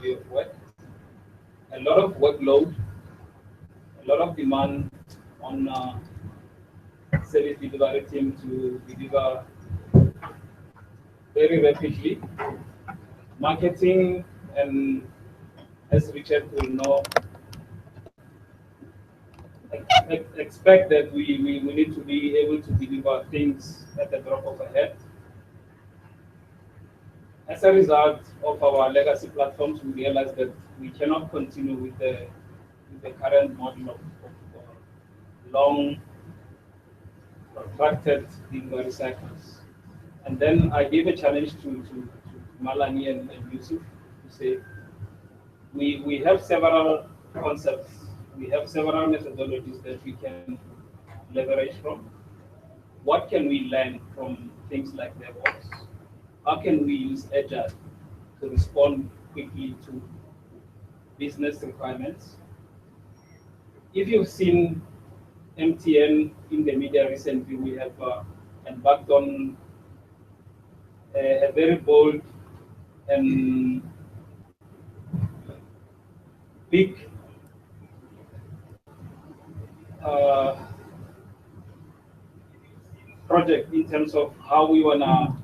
way of work, a lot of workload, a lot of demand on service delivery team to deliver very rapidly. Marketing, and as Richard will know, expect that we need to be able to deliver things at the drop of a hat. As a result of our legacy platforms, we realized that we cannot continue with the current model of long, protracted delivery cycles. And then I gave a challenge to Malani and Yusuf to say, we have several concepts, we have several methodologies that we can leverage from. What can we learn from things like DevOps? How can we use Agile to respond quickly to business requirements? If you've seen MTN in the media recently, we have embarked on a very bold and big project in terms of how we want to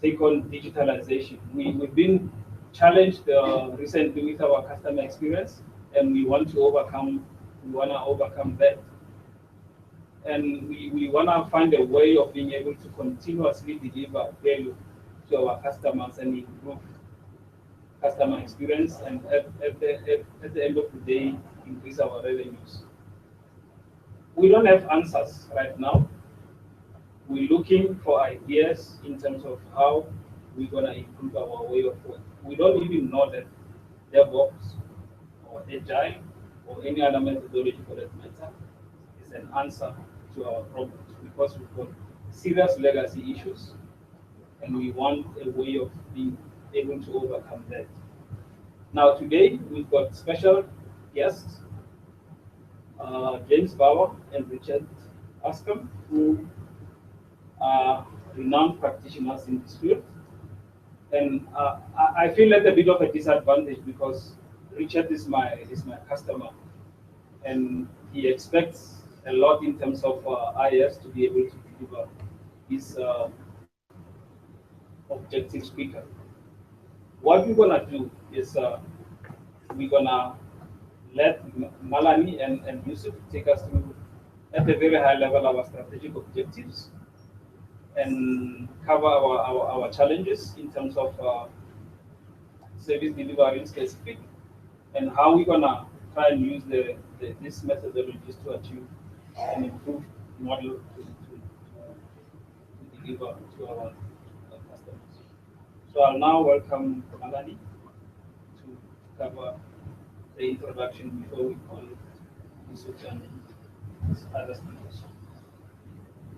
take on digitalization. We've been challenged recently with our customer experience, and we want to overcome that. And we want to find a way of being able to continuously deliver value to our customers and improve customer experience, and at the end of the day, increase our revenues. We don't have answers right now. We're looking for ideas in terms of how we're going to improve our way of work. We don't even know that DevOps or Agile or any other methodology for that matter is an answer to our problems, because we've got serious legacy issues and we want a way of being able to overcome that. Now today we've got special guests, James Bauer and Richard Askham, who are renowned practitioners in this field. And I feel at a bit of a disadvantage because Richard is my customer, and he expects a lot in terms of IS to be able to deliver his objectives quicker. What we're gonna do is we're gonna let Malani and Yusuf take us through at a very high level our strategic objectives and cover our challenges in terms of service delivery specific, and how we're gonna try and use these methodologies to achieve an improved model to deliver to our customers. So I'll now welcome Malani to cover the introduction before we call Yusuf and other speakers.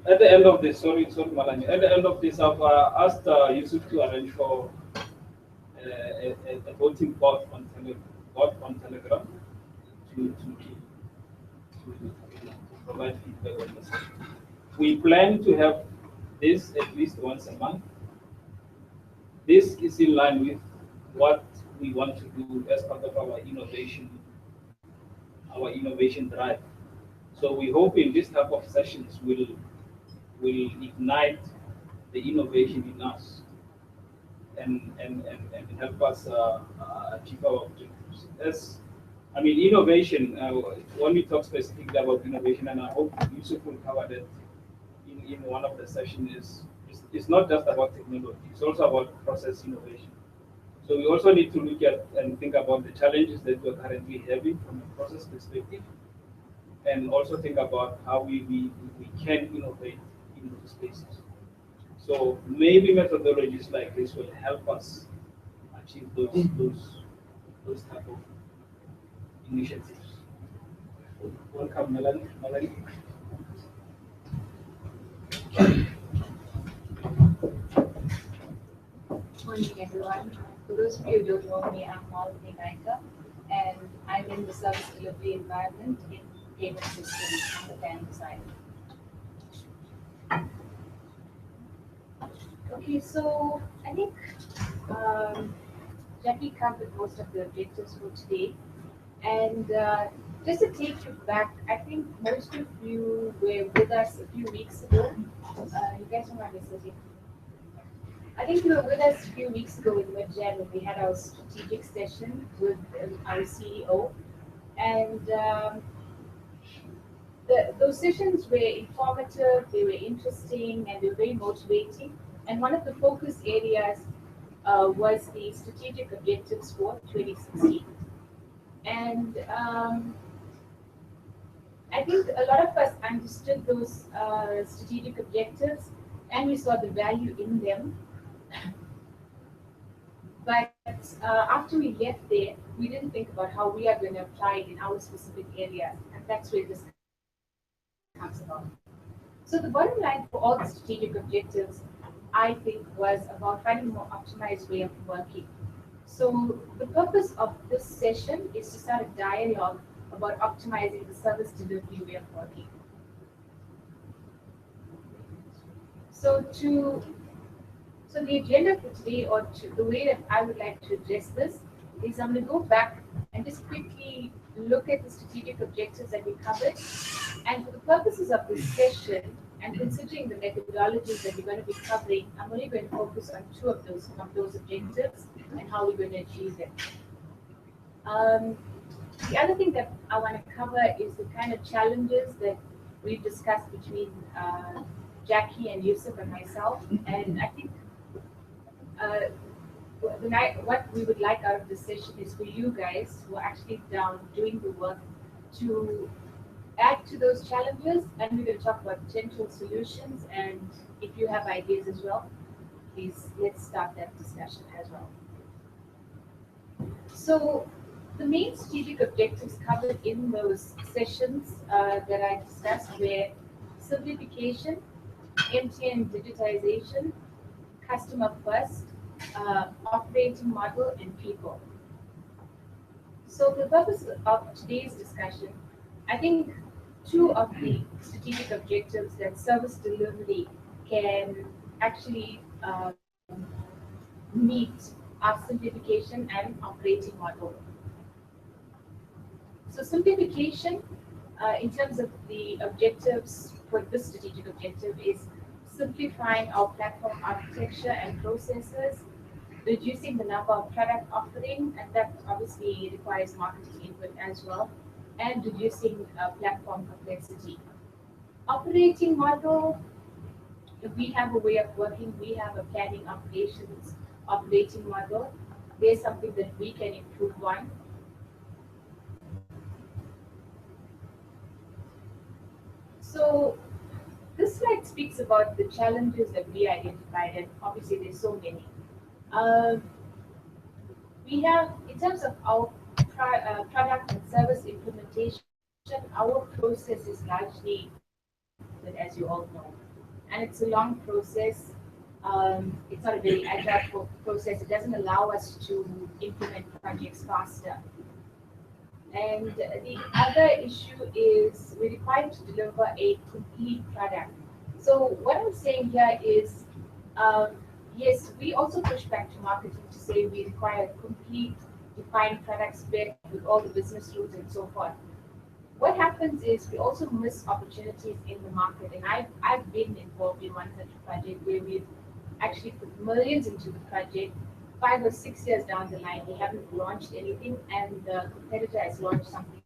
At the end of this, sorry Malani, at the end of this, I've asked Yusuf to arrange for a voting bot on Telegram to provide feedback on the session. We plan to have this at least once a month. This is in line with what we want to do as part of our innovation drive. So we hope in this type of sessions will ignite the innovation in us and help us achieve our objectives. Innovation, when we talk specifically about innovation, and I hope Yusuf will cover that in one of the sessions, it's not just about technology, it's also about process innovation. So we also need to look at and think about the challenges that we're currently having from a process perspective, and also think about how we can innovate in those spaces. So maybe methodologies like this will help us achieve those type of initiatives. Welcome, Melanie. Morning, everyone. For those of you who don't know me, I'm Malini Naika, and I'm in the service delivery environment in payment systems on the bank side. Okay, so I think Jackie covered most of the objectives for today. And just to take you back, I think most of you were with us a few weeks ago. You guys don't mind me sitting. I think you were with us a few weeks ago in mid-Jan when we had our strategic session with our CEO. And those sessions were informative, they were interesting, and they were very motivating. And one of the focus areas was the strategic objectives for 2016. And I think a lot of us understood those strategic objectives and we saw the value in them. But after we left there, we didn't think about how we are going to apply it in our specific areas. And that's where this comes about. So the bottom line for all the strategic objectives, I think, was about finding a more optimized way of working. So the purpose of this session is to start a dialogue about optimizing the service delivery way of working. So the agenda for today, or the way that I would like to address this, is I'm going to go back and just quickly look at the strategic objectives that we covered. And for the purposes of this session, and considering the methodologies that we're going to be covering, I'm only going to focus on two of those objectives and how we're going to achieve them. The other thing that I want to cover is the kind of challenges that we've discussed between Jackie and Yusuf and myself. And I think what we would like out of this session is for you guys who are actually down doing the work to add to those challenges, and we're going to talk about potential solutions. And if you have ideas as well, please let's start that discussion as well. So the main strategic objectives covered in those sessions that I discussed were simplification, end-to-end digitization, customer first, operating model, and people. So for the purpose of today's discussion, I think two of the strategic objectives that service delivery can actually meet are simplification and operating model. So simplification, in terms of the objectives for this strategic objective, is simplifying our platform architecture and processes, reducing the number of product offering, and that obviously requires marketing input as well, and reducing platform complexity. Operating model, if we have a way of working, we have a planning operations operating model. There's something that we can improve on. So this slide speaks about the challenges that we identified, and obviously there's so many. We have, in terms of our product and service implementation, our process is largely, as you all know, and it's a long process. It's not a very agile process. It doesn't allow us to implement projects faster. And the other issue is we're required to deliver a complete product. So what I'm saying here is, yes, we also push back to marketing to say we require a complete defined product spec with all the business rules and so forth. What happens is we also miss opportunities in the market. And I've been involved in one such project where we've actually put millions into the project. 5 or 6 years down the line, we haven't launched anything, and the competitor has launched something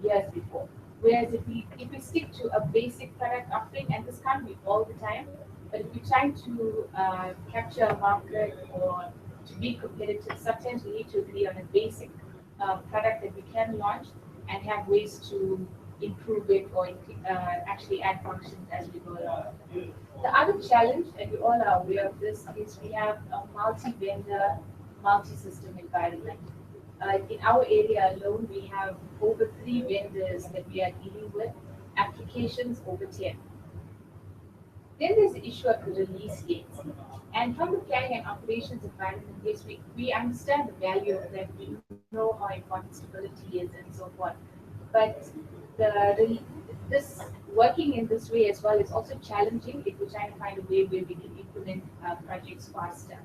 years before. Whereas if we stick to a basic product offering, and this can't be all the time, but if we're trying to capture a market or to be competitive, sometimes we need to agree on a basic product that we can launch and have ways to improve it or actually add functions as we go along. The other challenge, and we all are aware of this, is we have a multi-vendor, multi-system environment. In our area alone, we have over 3 vendors that we are dealing with, applications over 10. Then there's the issue of the release dates. And from the planning and operations environment, yes, we understand the value of that. We know how important stability is and so forth. But this working in this way as well is also challenging if we're trying to find a way where we can implement projects faster.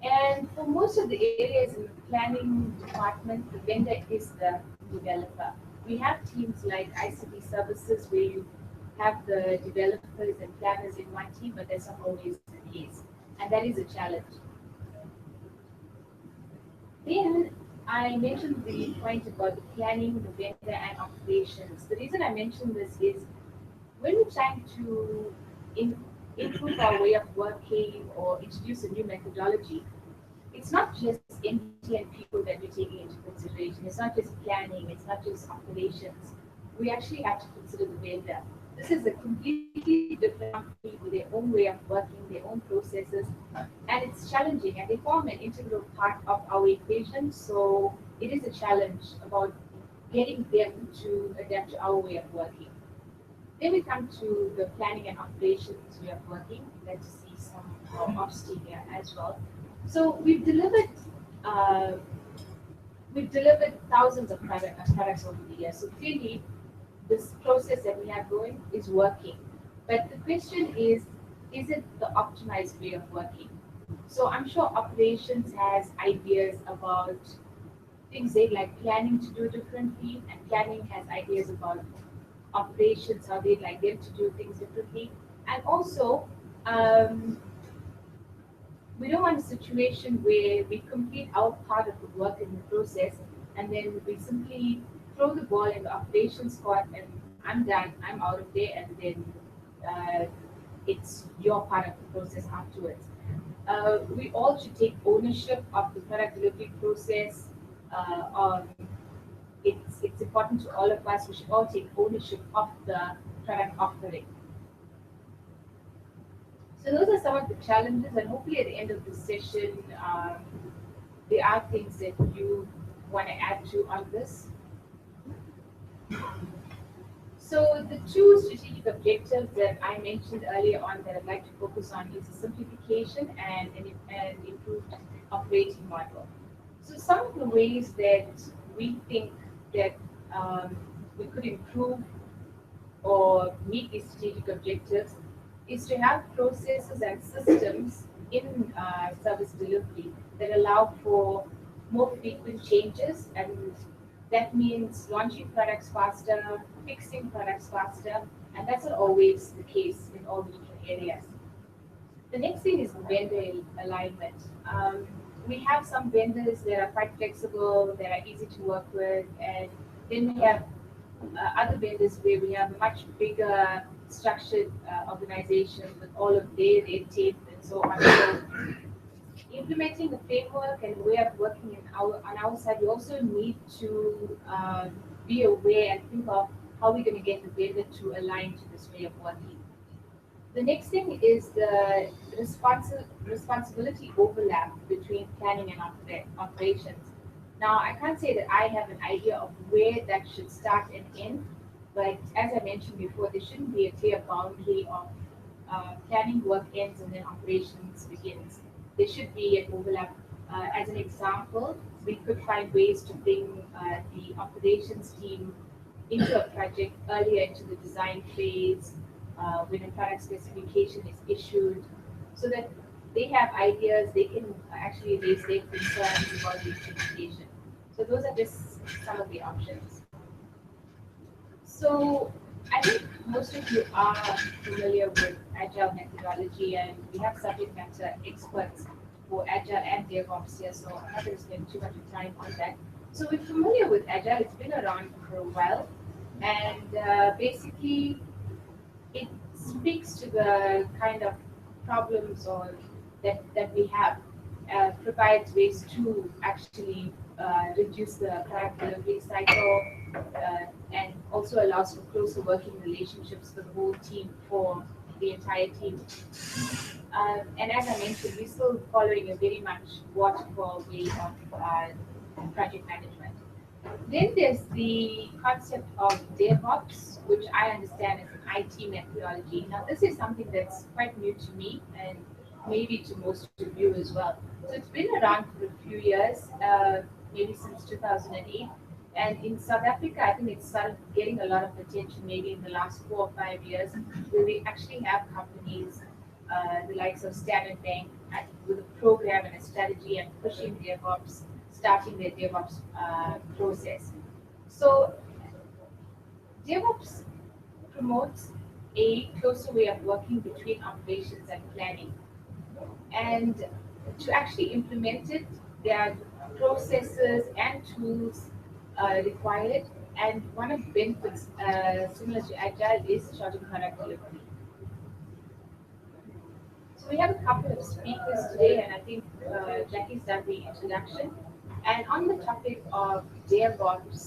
And for most of the areas in the planning department, the vendor is the developer. We have teams like ICT services where you have the developers and planners in one team, but that's not always the case. And that is a challenge. Then I mentioned the point about the planning, the vendor, and operations. The reason I mentioned this is when we're trying to in, improve our way of working or introduce a new methodology, it's not just end-to-end people that we're taking into consideration. It's not just planning, it's not just operations. We actually have to consider the vendor. This is a completely different company with their own way of working, their own processes, and it's challenging. And they form an integral part of our equation. So it is a challenge about getting them to adapt to our way of working. Then we come to the planning and operations way of working. Let's see some ops team here as well. So uh, we've delivered thousands of products over the years. So clearly, this process that we have going is working. But the question is it the optimized way of working? So I'm sure operations has ideas about things they like planning to do differently, and planning has ideas about operations, how they'd like them to do things differently. And also, um, we don't want a situation where we complete our part of the work in the process and then we simply throw the ball in the operations court and I'm done, I'm out of there, and then uh, it's your part of the process afterwards. We all should take ownership of the product delivery process. On it's important to all of us. We should all take ownership of the product offering. So those are some of the challenges, and hopefully at the end of the session, there are things that you want to add to on this. So the two strategic objectives that I mentioned earlier on that I'd like to focus on is the simplification and an improved operating model. So some of the ways that we think that um, we could improve or meet these strategic objectives is to have processes and systems in service delivery that allow for more frequent changes, and that means launching products faster, fixing products faster, and that's not always the case in all the different areas. The next thing is vendor alignment. We have some vendors that are quite flexible, that are easy to work with, and then we have other vendors where we have a much bigger structured organization with all of their red tape and so on. So implementing the framework and way of working on our side, we also need to be aware and think of how we're going to get the vendor to align to this way of working. The next thing is the responsibility overlap between planning and operations. Now, I can't say that I have an idea of where that should start and end, but as I mentioned before, there shouldn't be a clear boundary of planning work ends and then operations begins. There should be an overlap. As an example, we could find ways to bring the operations team into a project earlier into the design phase when a product specification is issued so that they have ideas, they can actually raise their concerns about the implementation. So those are just some of the options. So I think most of you are familiar with Agile methodology, and we have subject matter experts for Agile and DevOps here, so I'm not going to spend too much time on that. So we're familiar with Agile, it's been around for a while, and basically it speaks to the kind of problems or that we have, provides ways to actually reduce the product delivery cycle, and also allows for closer working relationships for the whole team, for the entire team. And as I mentioned, we're still following a very much waterfall way of project management. Then there's the concept of DevOps, which I understand is an IT methodology. Now, this is something that's quite new to me and maybe to most of you as well. So it's been around for a few years, maybe since 2008. And in South Africa, I think it started getting a lot of attention maybe in the last 4 or 5 years, where we actually have companies, the likes of Standard Bank, with a program and a strategy and pushing DevOps, starting their DevOps process. So DevOps promotes a closer way of working between operations and planning. And to actually implement it, there are processes and tools required. And one of the benefits, similar to Agile, is shorter product delivery. So we have a couple of speakers today, and I think Jackie's done the introduction. And on the topic of DevOps,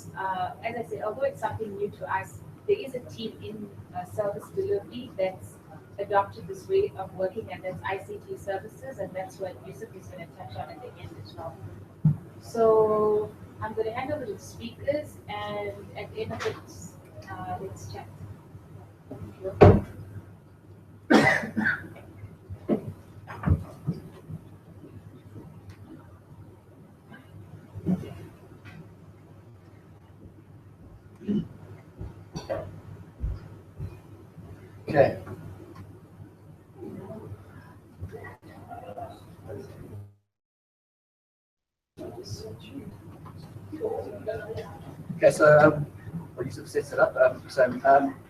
as I said, although it's something new to us, there is a team in service delivery that's adopted this way of working, and that's ICT services, and that's what Yusuf is going to touch on at the end as well. So I'm going to hand over to the speakers, and at the end of it, let's chat. Okay. Okay, so well, Yusuf sets it up.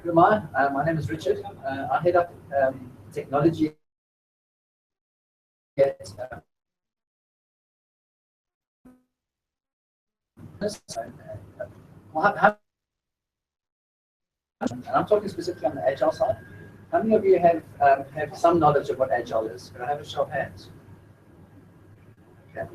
Who am I? My name is Richard. I head up technology at and I'm talking specifically on the Agile side. How many of you have some knowledge of what Agile is? Can I have a show of hands? Okay.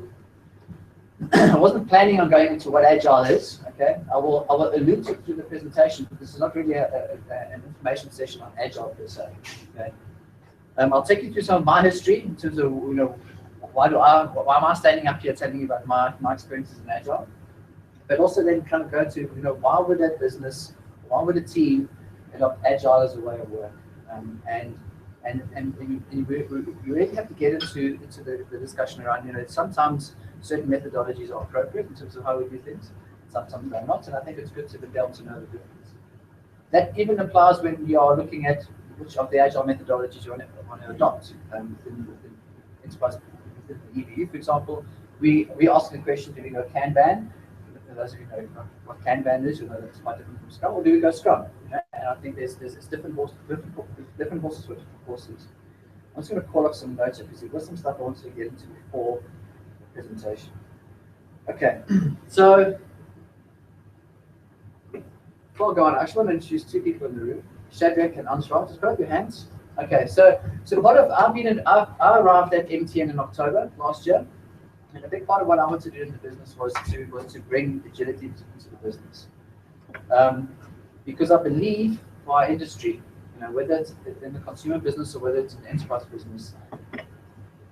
I wasn't planning on going into what Agile is. Okay, I will allude to it through the presentation, but this is not really an information session on Agile per se. Okay. I'll take you through some of my history in terms of why am I standing up here telling you about my experiences in Agile, but also then kind of go to why would that business, why would a team adopt Agile as a way of work, and you really have to get into the discussion around sometimes certain methodologies are appropriate in terms of how we do things, sometimes they're not, and I think it's good to be able to know the difference. That even applies when you are looking at which of the Agile methodologies you want to adopt. Within enterprise, within the EBU, for example, we ask the question, do we go Kanban? For those of you know what Kanban is, you know that's quite different from Scrum, or do we go Scrum? Okay? And I think there's different horses for different horses. I'm just going to call up some notes because there was some stuff I wanted to get into before the presentation. Okay, so before I go on, I actually want to introduce two people in the room, Shadrach and Ansra. Just put up your hands. Okay, so part of I arrived at MTN in October last year. And a big part of what I wanted to do in the business was to bring agility into the business, because I believe for our industry, whether it's in the consumer business or whether it's in the enterprise business,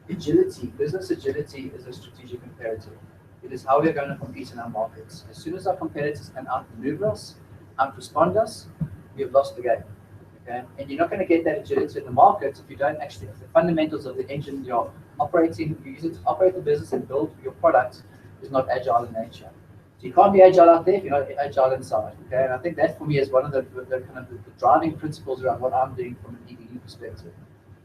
business agility is a strategic imperative. It is how we're going to compete in our markets. As soon as our competitors can outmaneuver us, outrespond us, we have lost the game. Okay? And you're not going to get that agility in the market if you don't actually, if the fundamentals of the engine you're using to operate the business and build your product is not agile in nature. So you can't be agile out there if you're not agile inside. Okay, and I think that for me is one of the kind of the driving principles around what I'm doing from an EBU perspective.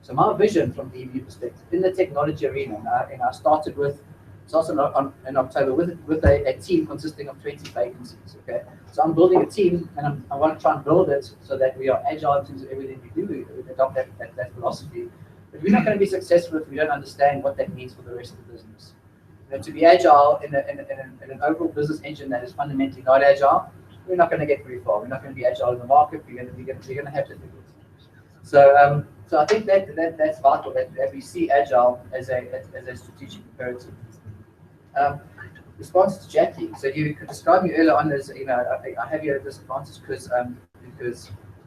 So my vision from the EBU perspective in the technology arena, and I started in October with a team consisting of 20 vacancies. Okay, so I'm building a team, and I want to try and build it so that we are agile in terms of everything we do. We adopt that philosophy. But we're not going to be successful if we don't understand what that means for the rest of the business. To be agile in an overall business engine that is fundamentally not agile, we're not going to get very far. We're not going to be agile in the market. We're going to have difficulty. So I think that's vital that we see agile as a strategic imperative. Response to Jackie. So you could describe me earlier on as I have you at a disadvantage because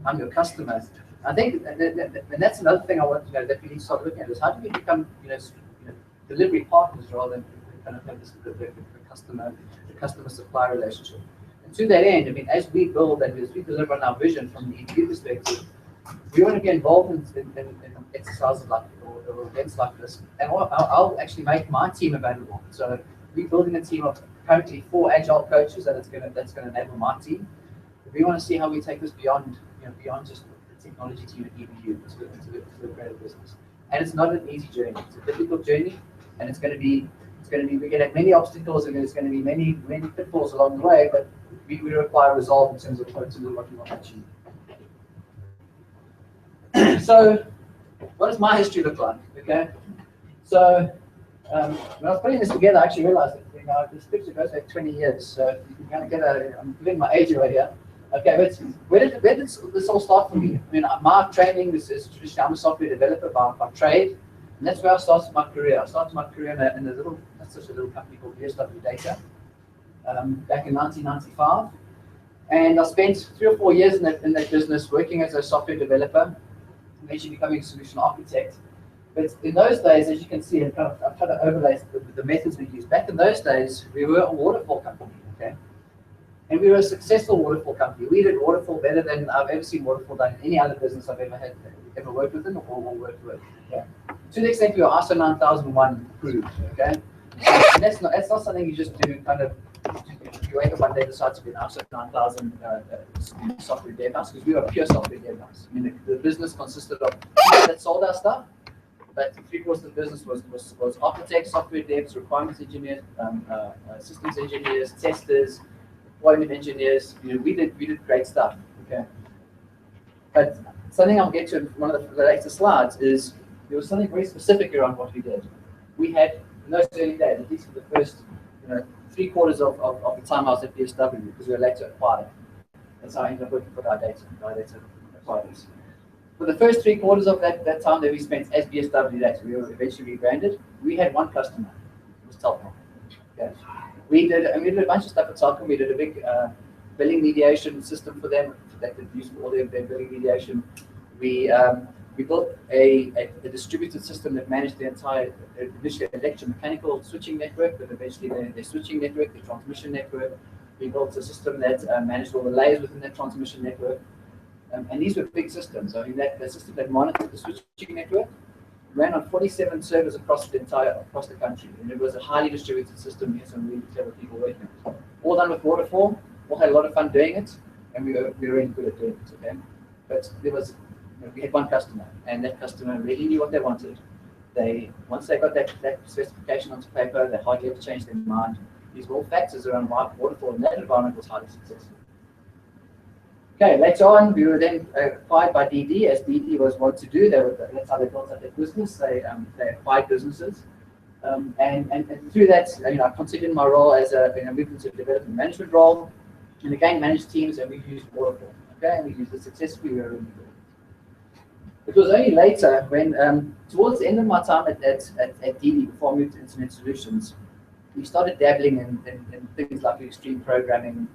I'm your customer. I think and that's another thing I want that we need to start looking at is how do we become delivery partners rather than kind of have this the customer supply relationship. And to that end, I mean, as we build and as we deliver on our vision from the EQ perspective, we want to be involved in exercises like or events like this, and I'll actually make my team available. So we're building a team of currently 4 agile coaches that's going to enable my team. But we want to see how we take this beyond just the technology team at EBU to the greater business. And it's not an easy journey. It's a difficult journey. and it's going to be we're going to have many obstacles, and there's going to be many pitfalls along the way, but we require resolve in terms of what we want to achieve. So, what does my history look like? Okay, so when I was putting this together, I actually realized that this picture goes back 20 years, so you can kind of get I'm giving my age away here. Okay, but where did this all start for me? I mean, my training is traditionally, I'm a software developer by trade, and that's where I started my career. I started my career in that's such a little company called DSW Data, back in 1995, and I spent 3 or 4 years in that business working as a software developer, eventually becoming a solution architect. But in those days, as you can see, I've tried to overlay the methods we used. Back in those days, we were a waterfall company, okay? And we were a successful waterfall company. We did waterfall better than I've ever seen waterfall done in any other business I've ever worked with or worked with. Okay? To the extent we were ISO 9001 approved, okay? And that's not something you just do kind of, you wake up one day and decide to be an ISO 9000 software dev house, because we were a pure software dev house. I mean, the business consisted of people that sold our stuff, but 3/4 of the business was architects, software devs, requirements engineers, systems engineers, testers, deployment engineers. We did great stuff. Okay, but something I'll get to in one of the later slides is there was something very specific around what we did. We had in those early days, at least for the first 3/4 of the time I was at DSW, because we were later acquired. That's how I ended up working for our data acquirers. For the first 3/4 of that time that we spent as DSW Data, we were eventually rebranded. We had one customer. It was Telkom. Okay. We did a bunch of stuff at Telkom. We did a big billing mediation system for them that could use all their billing mediation. We built a distributed system that managed the entire initially electromechanical switching network, but eventually their switching network, their transmission network. We built a system that managed all the layers within that transmission network. And these were big systems. I mean, the system that monitored the switching network ran on 47 servers across the country, and it was a highly distributed system. We had some really clever people working on it. All done with waterfall. All had a lot of fun doing it, and we were really good at doing it. Okay, but we had one customer, and that customer really knew what they wanted. Once they got that specification onto paper, they hardly ever changed their mind. These were all factors around why waterfall in that environment was highly successful. Okay, later on, we were then acquired by DD, as DD was what to do. That's how they built up their business. They acquired businesses. And through that, I continued my role as moved into a development management role, and again, managed teams, and we used waterfall. Okay, and we used it successfully. We were really good. It was only later when, towards the end of my time at DD, before I moved to Internet Solutions, we started dabbling in things like extreme programming,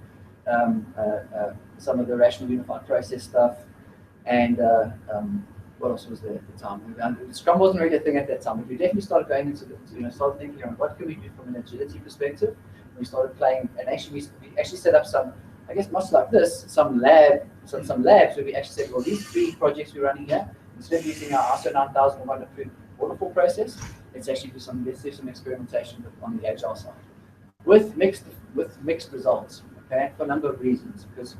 some of the rational unified process stuff, and what else was there at the time? Scrum wasn't really a thing at that time, but we definitely started going into started thinking around what can we do from an agility perspective. We started playing, and actually we actually set up some, I guess much like this, some labs where we actually said, well, these 3 projects we're running here, instead of using our ISO 9001 approved waterfall process, let's actually do some experimentation on the Agile side, with mixed results. Okay, for a number of reasons, because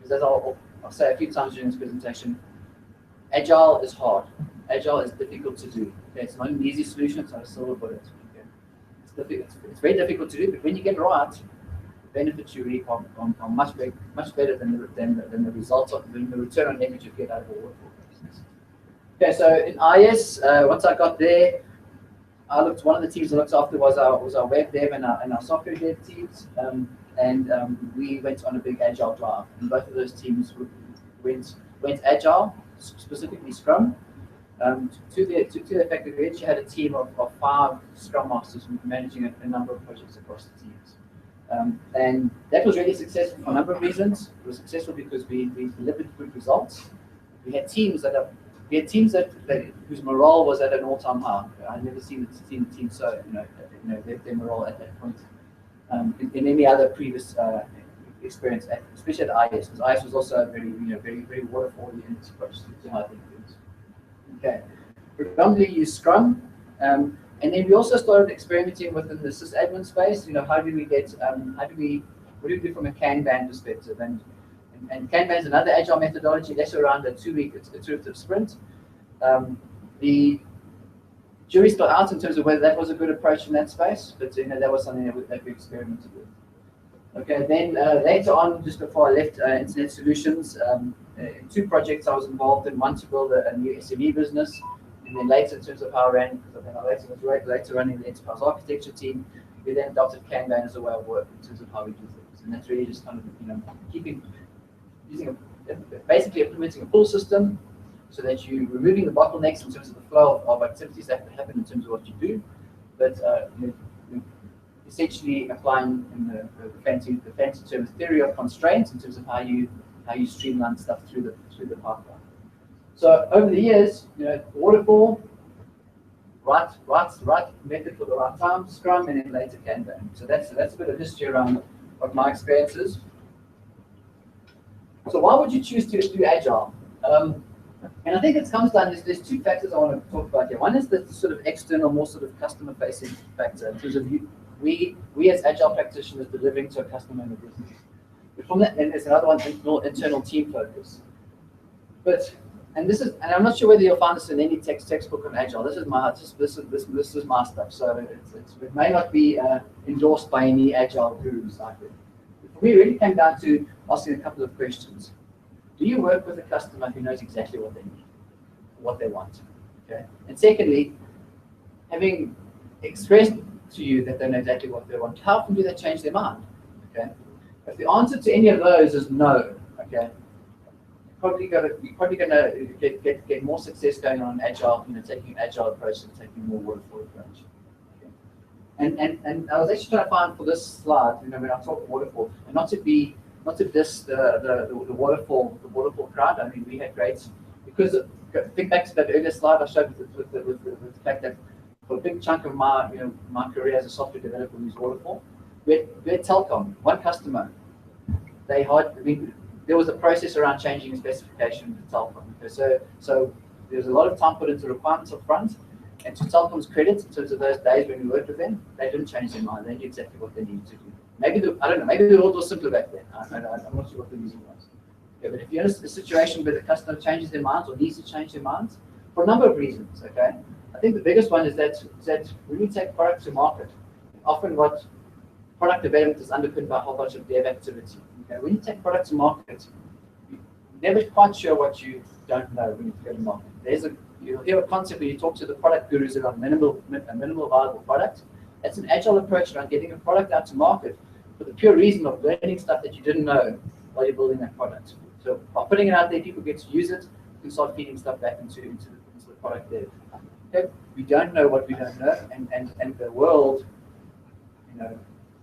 as I'll say a few times during this presentation, Agile is hard. Agile is difficult to do. Okay, it's not an easy solution. It's not a silver bullet. Okay? It's very difficult to do, but when you get it right, the benefits you reap are much better than the results of the return on energy you get out of a waterfall business. Okay, so in IS, once I got there, one of the teams I looked after was our web dev and our software dev teams. We went on a big Agile drive, and both of those teams went Agile, specifically Scrum, to the effect that we actually had a team of 5 Scrum Masters managing a number of projects across the teams. And that was really successful for a number of reasons. It was successful because we delivered good results. We had teams whose morale was at an all-time high. I've never seen a team so their morale at that point. In any other previous experience, especially at IS, because IS was also a very waterfall-oriented approach to how things do. Okay, predominantly use Scrum, and then we also started experimenting within the sysadmin space. What do we do from a Kanban perspective? And Kanban is another Agile methodology. That's around a 2-week iterative sprint. Jury's still out in terms of whether that was a good approach in that space, but that was something that we experimented with. Okay, then later on, just before I left Internet Solutions, in 2 projects I was involved in, one to build a new SME business, and then later in terms of how I ran, because I was later running the enterprise architecture team, we then adopted Kanban as a way of work in terms of how we do things. And that's really just kind of, basically implementing a full system so that you're removing the bottlenecks in terms of the flow of activities that happen in terms of what you do, but essentially applying in the fancy term theory of constraints in terms of how you streamline stuff through the pipeline. So over the years, waterfall, right method for the right time, Scrum, and then later Kanban. So that's a bit of history around what my experience is. So why would you choose to do Agile? And I think it comes down, there's 2 factors I want to talk about here. One is the sort of external, more sort of customer-facing factor in terms of we as Agile practitioners delivering to a customer in the business. But from that, and there's another one, internal team focus. And I'm not sure whether you'll find this in any textbook on Agile. This is my stuff. So it may not be endorsed by any Agile gurus out there. For me, it really came down to asking a couple of questions. Do you work with a customer who knows exactly what they need, what they want? Okay. And secondly, having expressed to you that they know exactly what they want, how often do they change their mind? Okay. If the answer to any of those is no, okay, you're probably gonna get more success going on Agile, taking an Agile approach and taking a more waterfall approach. Okay. And I was actually trying to find for this slide, when I talk waterfall, and not to diss the waterfall crowd. I mean, we had great, because think back to that earlier slide I showed with the fact that for a big chunk of my career as a software developer we used waterfall. We had Telkom, one customer. There was a process around changing a specification for Telkom. Okay, so there's a lot of time put into requirements up front, and to Telkom's credit, in terms of those days when we worked with them, they didn't change their mind. They knew exactly what they needed to do. I don't know, maybe the world was simpler back then. I'm not sure what the reason was. Okay, but if you're in a situation where the customer changes their minds or needs to change their minds, for a number of reasons, okay? I think the biggest one is that when you take product to market, often what product development is underpinned by a whole bunch of dev activity. Okay? When you take product to market, you're never quite sure what you don't know when you go to market. You'll hear a concept when you talk to the product gurus about a minimal viable product. That's an Agile approach around getting a product out to market for the pure reason of learning stuff that you didn't know while you're building that product. So by putting it out there, people get to use it, you can start feeding stuff back into the product there. Okay? We don't know what we don't know, and the world, a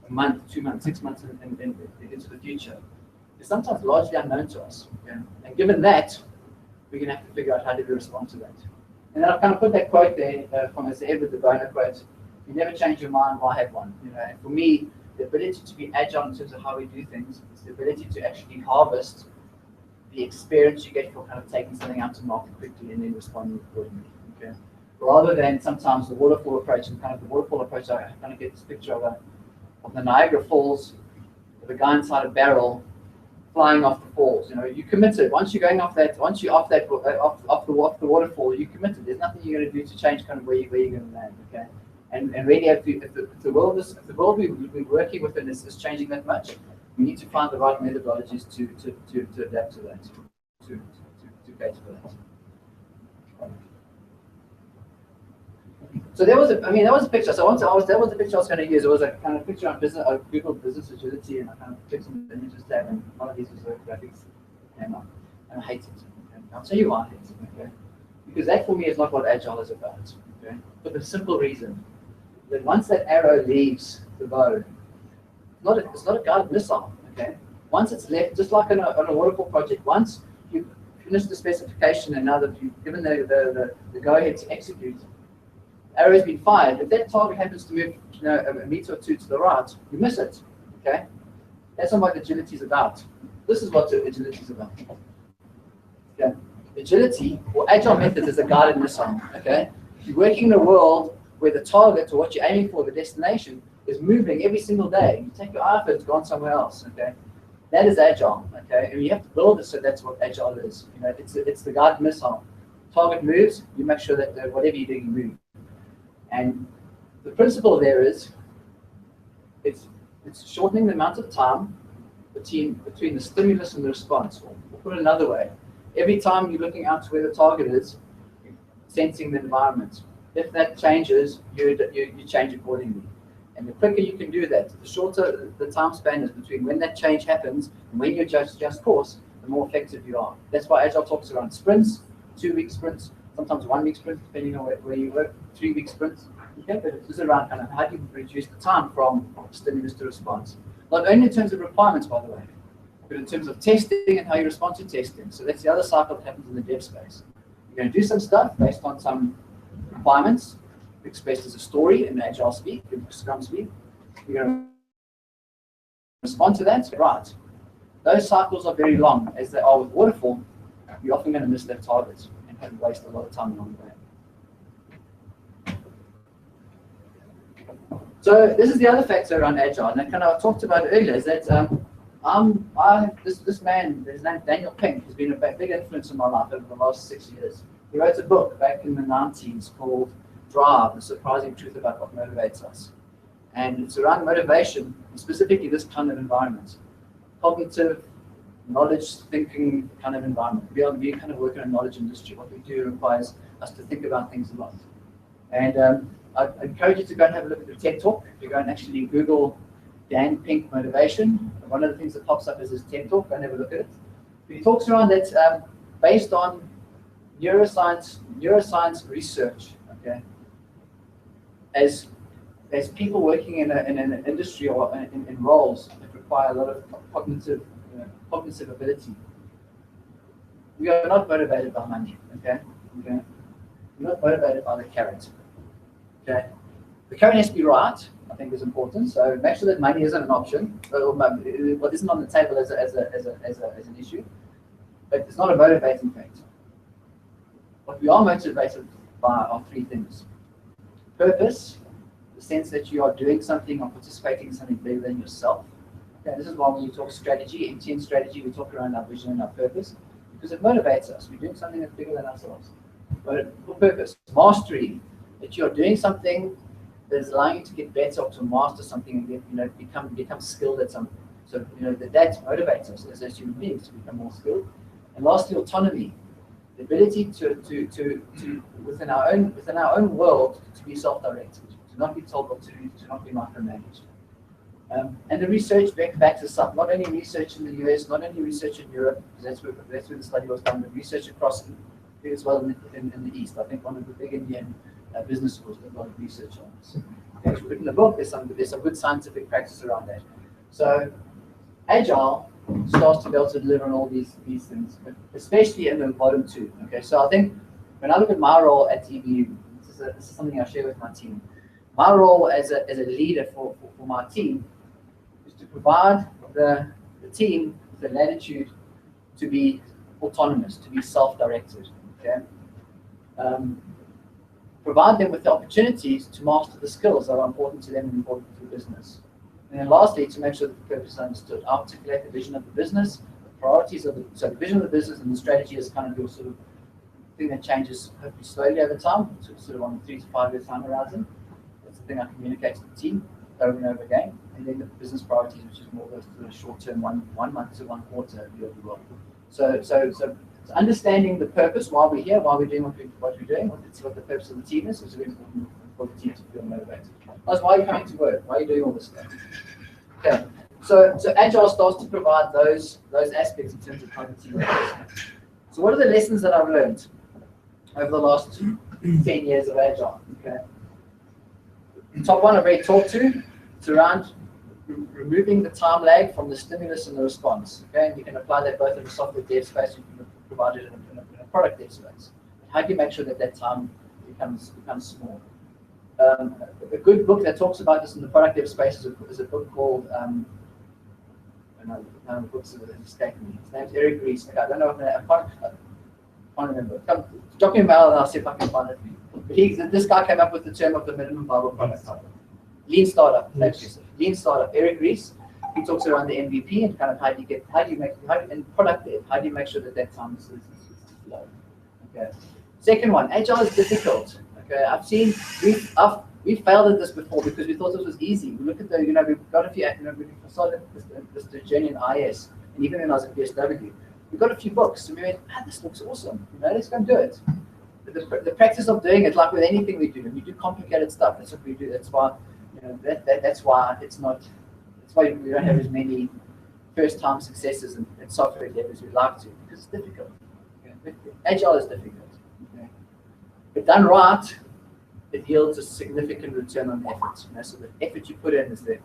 month, 2 months, 6 months into the future is sometimes largely unknown to us. Okay? And given that, we're going to have to figure out how do we respond to that. And then I've kind of put that quote there from Edward de Bono quote. You never change your mind, why have one? And for me, the ability to be agile in terms of how we do things is the ability to actually harvest the experience you get for kind of taking something out to market quickly and then responding accordingly. Okay? Rather than sometimes the waterfall approach, and kind of the waterfall approach, I kind of get this picture of the Niagara Falls, with a guy inside a barrel flying off the falls. You committed. Once you're going off the waterfall, you committed. There's nothing you're going to do to change kind of where you're going to land. Okay. And really, if the world we're working within is changing that much, we need to find the right methodologies to adapt to that, to cater for that. So that was a picture. So that was the picture I was going to use. It was a kind of picture of Google Business Agility, and I kind of clicked some images there, and one of these was the graphics came up, and I hate it. Okay? I'll tell you why I hate it. Okay? Because that for me is not what Agile is about. Okay? For the simple reason that once that arrow leaves the bow, it's not a guided missile. Okay? Once it's left, just like on a waterfall project, once you finish the specification and now that you've given the go-ahead to execute, arrow has been fired. If that target happens to move a meter or two to the right, you miss it. Okay? That's not what agility is about. This is what agility is about. Okay? Agility or agile methods is a guided missile. Okay? You're working in a world where the target or what you're aiming for, the destination, is moving every single day. You take your eye off it, it's gone somewhere else. Okay? That is agile. Okay? And you have to build it so that's what agile is. It's the guided missile. Target moves, you make sure that whatever you're doing, you move. And the principle there is it's shortening the amount of time between the stimulus and the response. Or put it another way, every time you're looking out to where the target is, you're sensing the environment. If that changes, you change accordingly. And the quicker you can do that, the shorter the time span is between when that change happens and when you adjust course, the more effective you are. That's why Agile talks around sprints, 2-week sprints, sometimes 1-week sprints, depending on where you work, 3-week sprints. Okay, but it's around kind of how do you reduce the time from stimulus to response. Not only in terms of requirements, by the way, but in terms of testing and how you respond to testing. So that's the other cycle that happens in the dev space. You're going to do some stuff based on some requirements, expressed as a story in Agile speak, in Scrum speak. You're going to respond to that, right? Those cycles are very long, as they are with waterfall. You're often going to miss that target and can waste a lot of time along the way. So this is the other factor around Agile, and I kind of talked about it earlier, is that this man, his name is Daniel Pink, has been a big influence in my life over the last 6 years. He wrote a book back in the 90s called Drive, The Surprising Truth About What Motivates Us. And it's around motivation, specifically this kind of environment. Cognitive, knowledge, thinking kind of environment. We kind of work in a knowledge industry. What we do requires us to think about things a lot. And I encourage you to go and have a look at the TED Talk. If you go and actually Google Dan Pink motivation, one of the things that pops up is his TED Talk. Go and have a look at it. But he talks around that based on neuroscience research. Okay, as people working in an industry or in roles that require a lot of cognitive ability, we are not motivated by money. Okay, we're not motivated by the carrot. Okay, the carrot has to be right. I think is important. So make sure that money isn't an option, or what isn't on the table as an issue. But it's not a motivating factor. What we are motivated by are 3 things: purpose, the sense that you are doing something or participating in something bigger than yourself. Okay, this is why when we talk strategy, MTN strategy, we talk around our vision and our purpose, because it motivates us. We're doing something that's bigger than ourselves. But for purpose, mastery, that you're doing something that is allowing you to get better or to master something and get, become skilled at something. So that motivates us as human beings to become more skilled. And lastly, autonomy, the ability to within our own world to be self-directed, to not be told what to do, to not be micromanaged. And the research backs us up. Not only research in the US, not only research in Europe, because that's where the study was done, but research across as well in the East. I think one of the big Indian business schools did a lot of research on this. It's written a book. There's some good scientific practice around that. So Agile starts to be able to deliver on all these things, but especially in the bottom 2. Okay, so I think when I look at my role at TBU, this is something I share with my team. My role as a leader for my team is to provide the team the latitude to be autonomous, to be self-directed. Okay. Provide them with the opportunities to master the skills that are important to them and important to the business. And then lastly, to make sure that the purpose is understood, articulate the vision of the business, the priorities of so the vision of the business and the strategy is kind of your sort of thing that changes hopefully slowly over time, so sort of on a 3 to 5 year time horizon. That's the thing I communicate to the team over and over again. And then the business priorities, which is more of the short-term, one month to 1 quarter view of the world. So understanding the purpose, why we're here, why we're doing what we're doing, what the purpose of the team is really important for the team to feel motivated. That's why you're coming to work, why are you doing all this stuff. Okay. So Agile starts to provide those aspects in terms of how the team works. So what are the lessons that I've learned over the last 10 years of Agile? Okay. Top one I've already talked to. It's around removing the time lag from the stimulus and the response. Okay, and you can apply that both in the software dev space, you can provide it in a product dev space. How do you make sure that time becomes small? A good book that talks about this in the product dev space is a book called the books that escaped me. His name's Eric Ries. Okay, I don't know if I can't remember. Drop me a mail and I'll see if I can find it for you. But this guy came up with the term of the minimum viable product. Lean startup. Lean startup. Eric Ries. He talks around the MVP and kind of how do you make sure that time is low. Okay. Second one, Agile is difficult. Okay, we've failed at this before because we thought it was easy. We look at the, we've got a few, we started this journey in IS, and even when I was at BSW, we got a few books, and we went, this looks awesome. Let's go and do it. But the practice of doing it, like with anything we do, when we do complicated stuff, that's what we do. That's why, that's why it's not. That's why we don't have as many first-time successes in software dev as we'd like to, because it's difficult. Okay? Agile is difficult. Okay? But done right, it yields a significant return on effort. So the effort you put in is the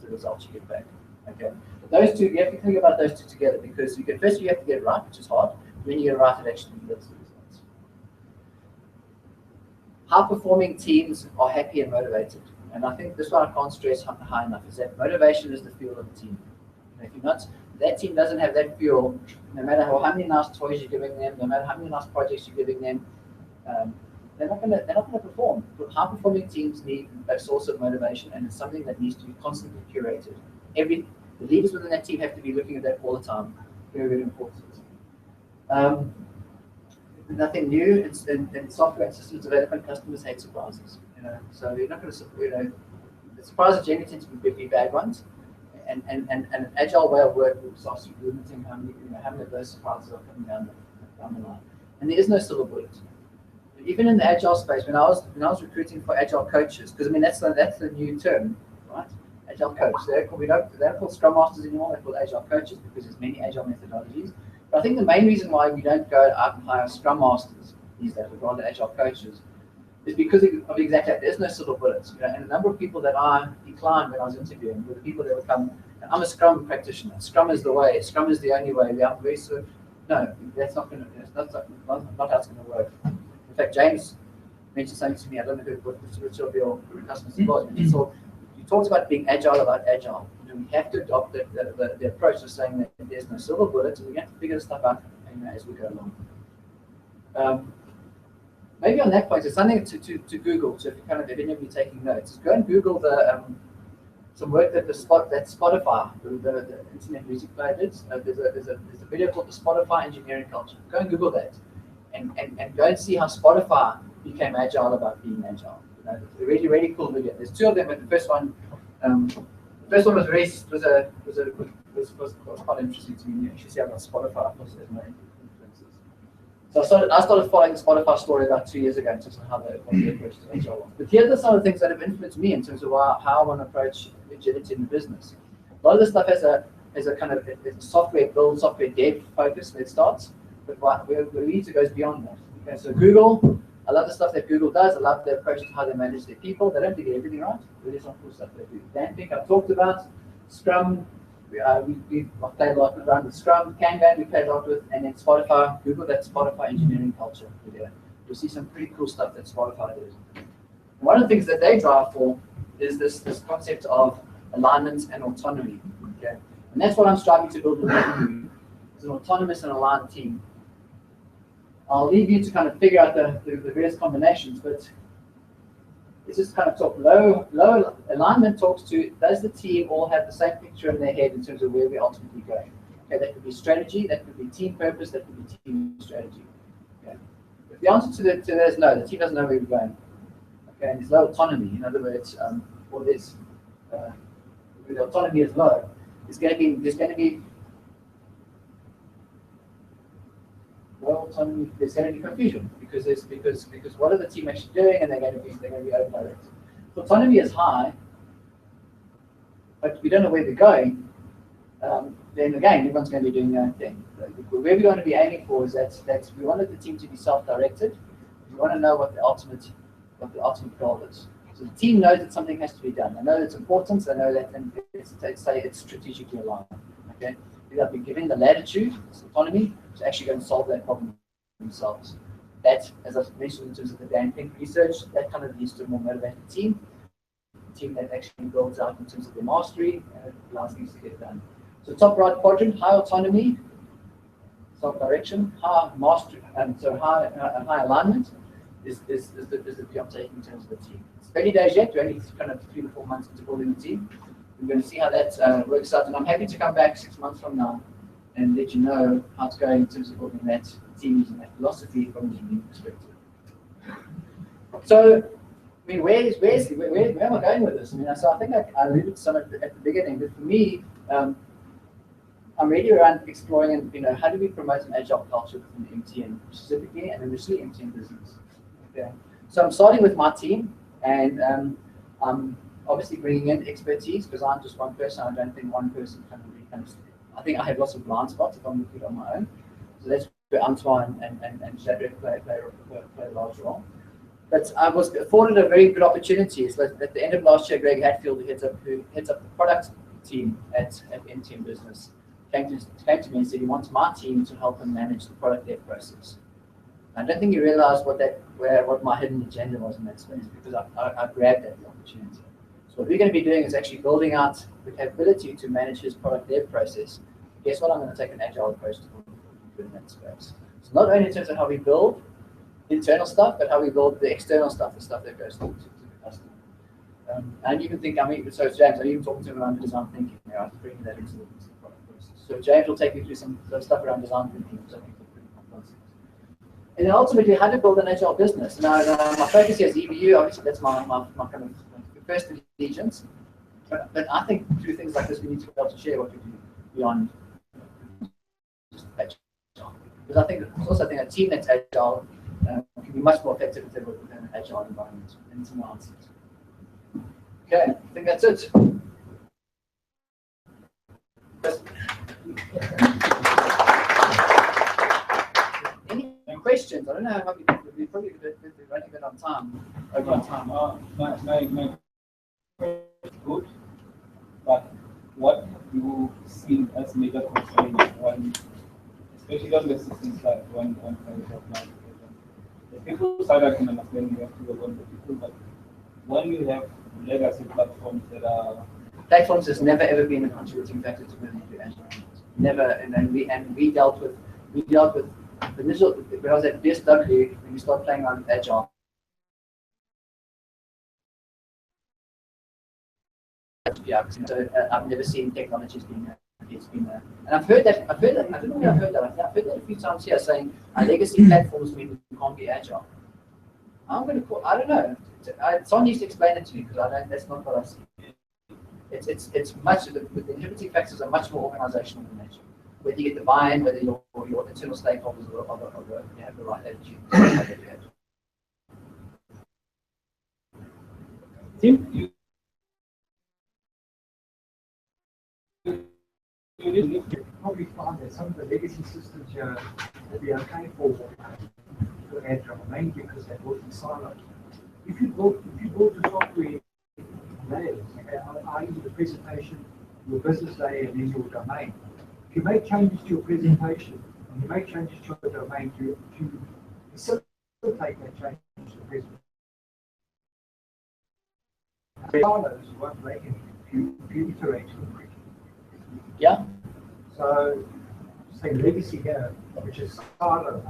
result you get back. Okay, but those two, you have to think about those two together, because first you have to get it right, which is hard. When you get it right, it actually yields the results. High-performing teams are happy and motivated, and I think this is what I can't stress high enough: is that motivation is the fuel of the team. If you're not, that team doesn't have that fuel, no matter how many nice toys you're giving them, no matter how many nice projects you're giving them. They're not going to perform. High-performing teams need a source of motivation, and it's something that needs to be constantly curated. The leaders within that team have to be looking at that all the time. Very, very important. Nothing new in software and systems development. Customers hate surprises. So you're not going to. The surprises generally tend to be bad ones, and an agile way of working starts limiting how many of those surprises are coming down the line. And there is no silver bullet. Even in the agile space, when I was recruiting for agile coaches, because that's the new term, right? Agile coach. They're not called scrum masters anymore. They're called agile coaches because there's many agile methodologies. But I think the main reason why we don't go out and hire scrum masters these days, but rather agile coaches, is because of exactly that. There's no silver bullets. And a number of people that I declined when I was interviewing were the people that would come. I'm a Scrum practitioner. Scrum is the way. Scrum is the only way. We are very sort of, no, that's not going to. That's not how it's going to work. In fact, James mentioned something to me. I don't know which of your customers it was. He talks about being agile about agile. We have to adopt the approach of saying that there's no silver bullet, and we have to figure this stuff out as we go along. Maybe on that point, it's something to Google. So if any of you taking notes, go and Google some work that Spotify, the internet music player did. There's a video called the Spotify Engineering Culture. Go and Google that, and go and see how Spotify became agile about being agile. It's a really, really cool video. There's two of them, but the first one was quite interesting to me. You should see how about Spotify was as my influences. So I started following the Spotify story about 2 years ago in terms of how they approach agile. But here are some of the things that have influenced me in terms of how I want to approach agility in the business. A lot of this stuff has a kind of a software build, software dev focus where it starts, but where it goes beyond that. Okay, so Google, I love the stuff that Google does. I love their approach to how they manage their people. They don't do everything right, but there's some cool stuff they do. Damping, I've talked about. Scrum, we've played a lot around with Scrum. Kanban, we played a lot with, and then Spotify, Google, that Spotify engineering culture video. You'll see some pretty cool stuff that Spotify does. And one of the things that they drive for is this concept of alignment and autonomy. Okay, and that's what I'm striving to build with you. It's an autonomous and aligned team. I'll leave you to kind of figure out the various combinations, but it's just kind of talk. Low alignment talks to, does the team all have the same picture in their head in terms of where we're ultimately going? Okay, that could be strategy, that could be team purpose, that could be team strategy. Okay. If the answer to that is no, the team doesn't know where we're going. Okay, and there's low autonomy. In other words, or there's the autonomy is low. There's going to be there's going to be confusion because what are the team actually doing, and they're going to be over-directed. If autonomy is high, but we don't know where they're going, then again everyone's going to be doing their own thing. Where we're going to be aiming for is that we wanted the team to be self-directed. We want to know what the ultimate goal is. So the team knows that something has to be done. They know it's important. They know that, and they say it's strategically aligned. Okay. They'll be given the latitude, this autonomy, to actually go and solve that problem themselves. That, as I mentioned in terms of the damping research, that kind of leads to a more motivated team, a team that actually builds out in terms of their mastery and allows things to get done. So top right quadrant, high autonomy, self-direction, high mastery, high alignment is the view I'm taking in terms of the team. It's 30 days yet, we're only kind of 3 to 4 months into building the team. We're going to see how that works out, and I'm happy to come back 6 months from now and let you know how it's going in terms of building that team using that philosophy from an engineering perspective. So, I mean, where am I going with this? I mean, so I think I alluded to some at the beginning, but for me, I'm really around exploring and, you know, how do we promote an agile culture within MTN specifically, and initially MTN business. Okay. So I'm starting with my team, and I'm obviously bringing in expertise because I'm just one person. I don't think one person can really kind of. I think I have lots of blind spots if I'm looking on my own. So that's where Antoine and Shadrach play a large role. But I was afforded a very good opportunity. So at the end of last year, Greg Hatfield, who heads up the product team at MTN Business, came to me and said he wants my team to help him manage the product dev process. I don't think he realized what my hidden agenda was in that space, because I grabbed that opportunity. So what we're going to be doing is actually building out the capability to manage his product dev process. Guess what? I'm going to take an agile approach to in that space. So not only in terms of how we build internal stuff, but how we build the external stuff, the stuff that goes to the customer. And you can think, so James, I'm even talking to him around design thinking. You know, I have to bring that into the product process. So James will take you through some stuff around design thinking, which I think is pretty complex. And then ultimately, how to build an agile business. Now, my focus here is EBU. Obviously, that's my kind of first allegiance. But I think through things like this, we need to be able to share what we do beyond just agile. Because I think a team that's agile can be much more effective if they work within an agile environment and some answers. Okay, I think that's it. Any questions? I don't know how we're probably running a bit on time. Over on time. My question is good, but what you see as major constraints when, especially on the systems side, when the people side I can understand you have to work on the people, but when you have legacy platforms that are platforms has never ever been a contributing factor to building Agile. Never, and we dealt with the initial, when I was at BSW, when we started playing around with Agile. Yeah, so I've never seen technologies being and I've heard that, I don't know where I've heard that a few times here, saying our legacy platforms mean we can't be agile. I don't know. Someone needs to explain it to me, because that's not what I see. It's much, the inhibiting factors are much more organizational in nature. Whether you get the buy-in, whether your internal stakeholders have the right attitude. Tim, you probably find that some of the legacy systems will be okay for Agile, mainly because they're built in silos. If you build the software layers, i.e. the presentation, your business layer, and then your domain. If you make changes to your presentation, and you make changes to your domain to facilitate that change to the presentation, silos won't break anything if you iterate quickly. Yeah. So, say legacy here, which is silo,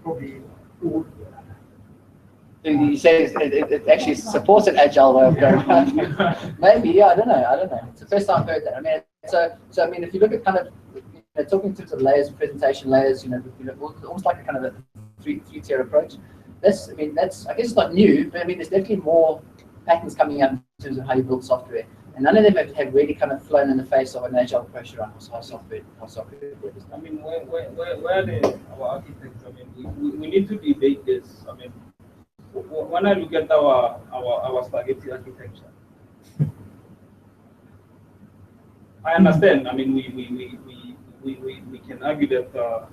probably all. You say it actually supports an agile way of going. Maybe, yeah, I don't know. It's the first time I've heard that. I mean, so I mean, if you look at kind of talking to the layers, presentation layers, almost like a kind of a three-tier approach. I guess it's not new, but I mean, there's definitely more patterns coming up in terms of how you build software, and none of them have really kind of flown in the face of an agile approach around how software works. I mean, where our architects? I mean, we need to debate this. I mean, when I look at our spaghetti architecture, I understand. I mean, we can argue that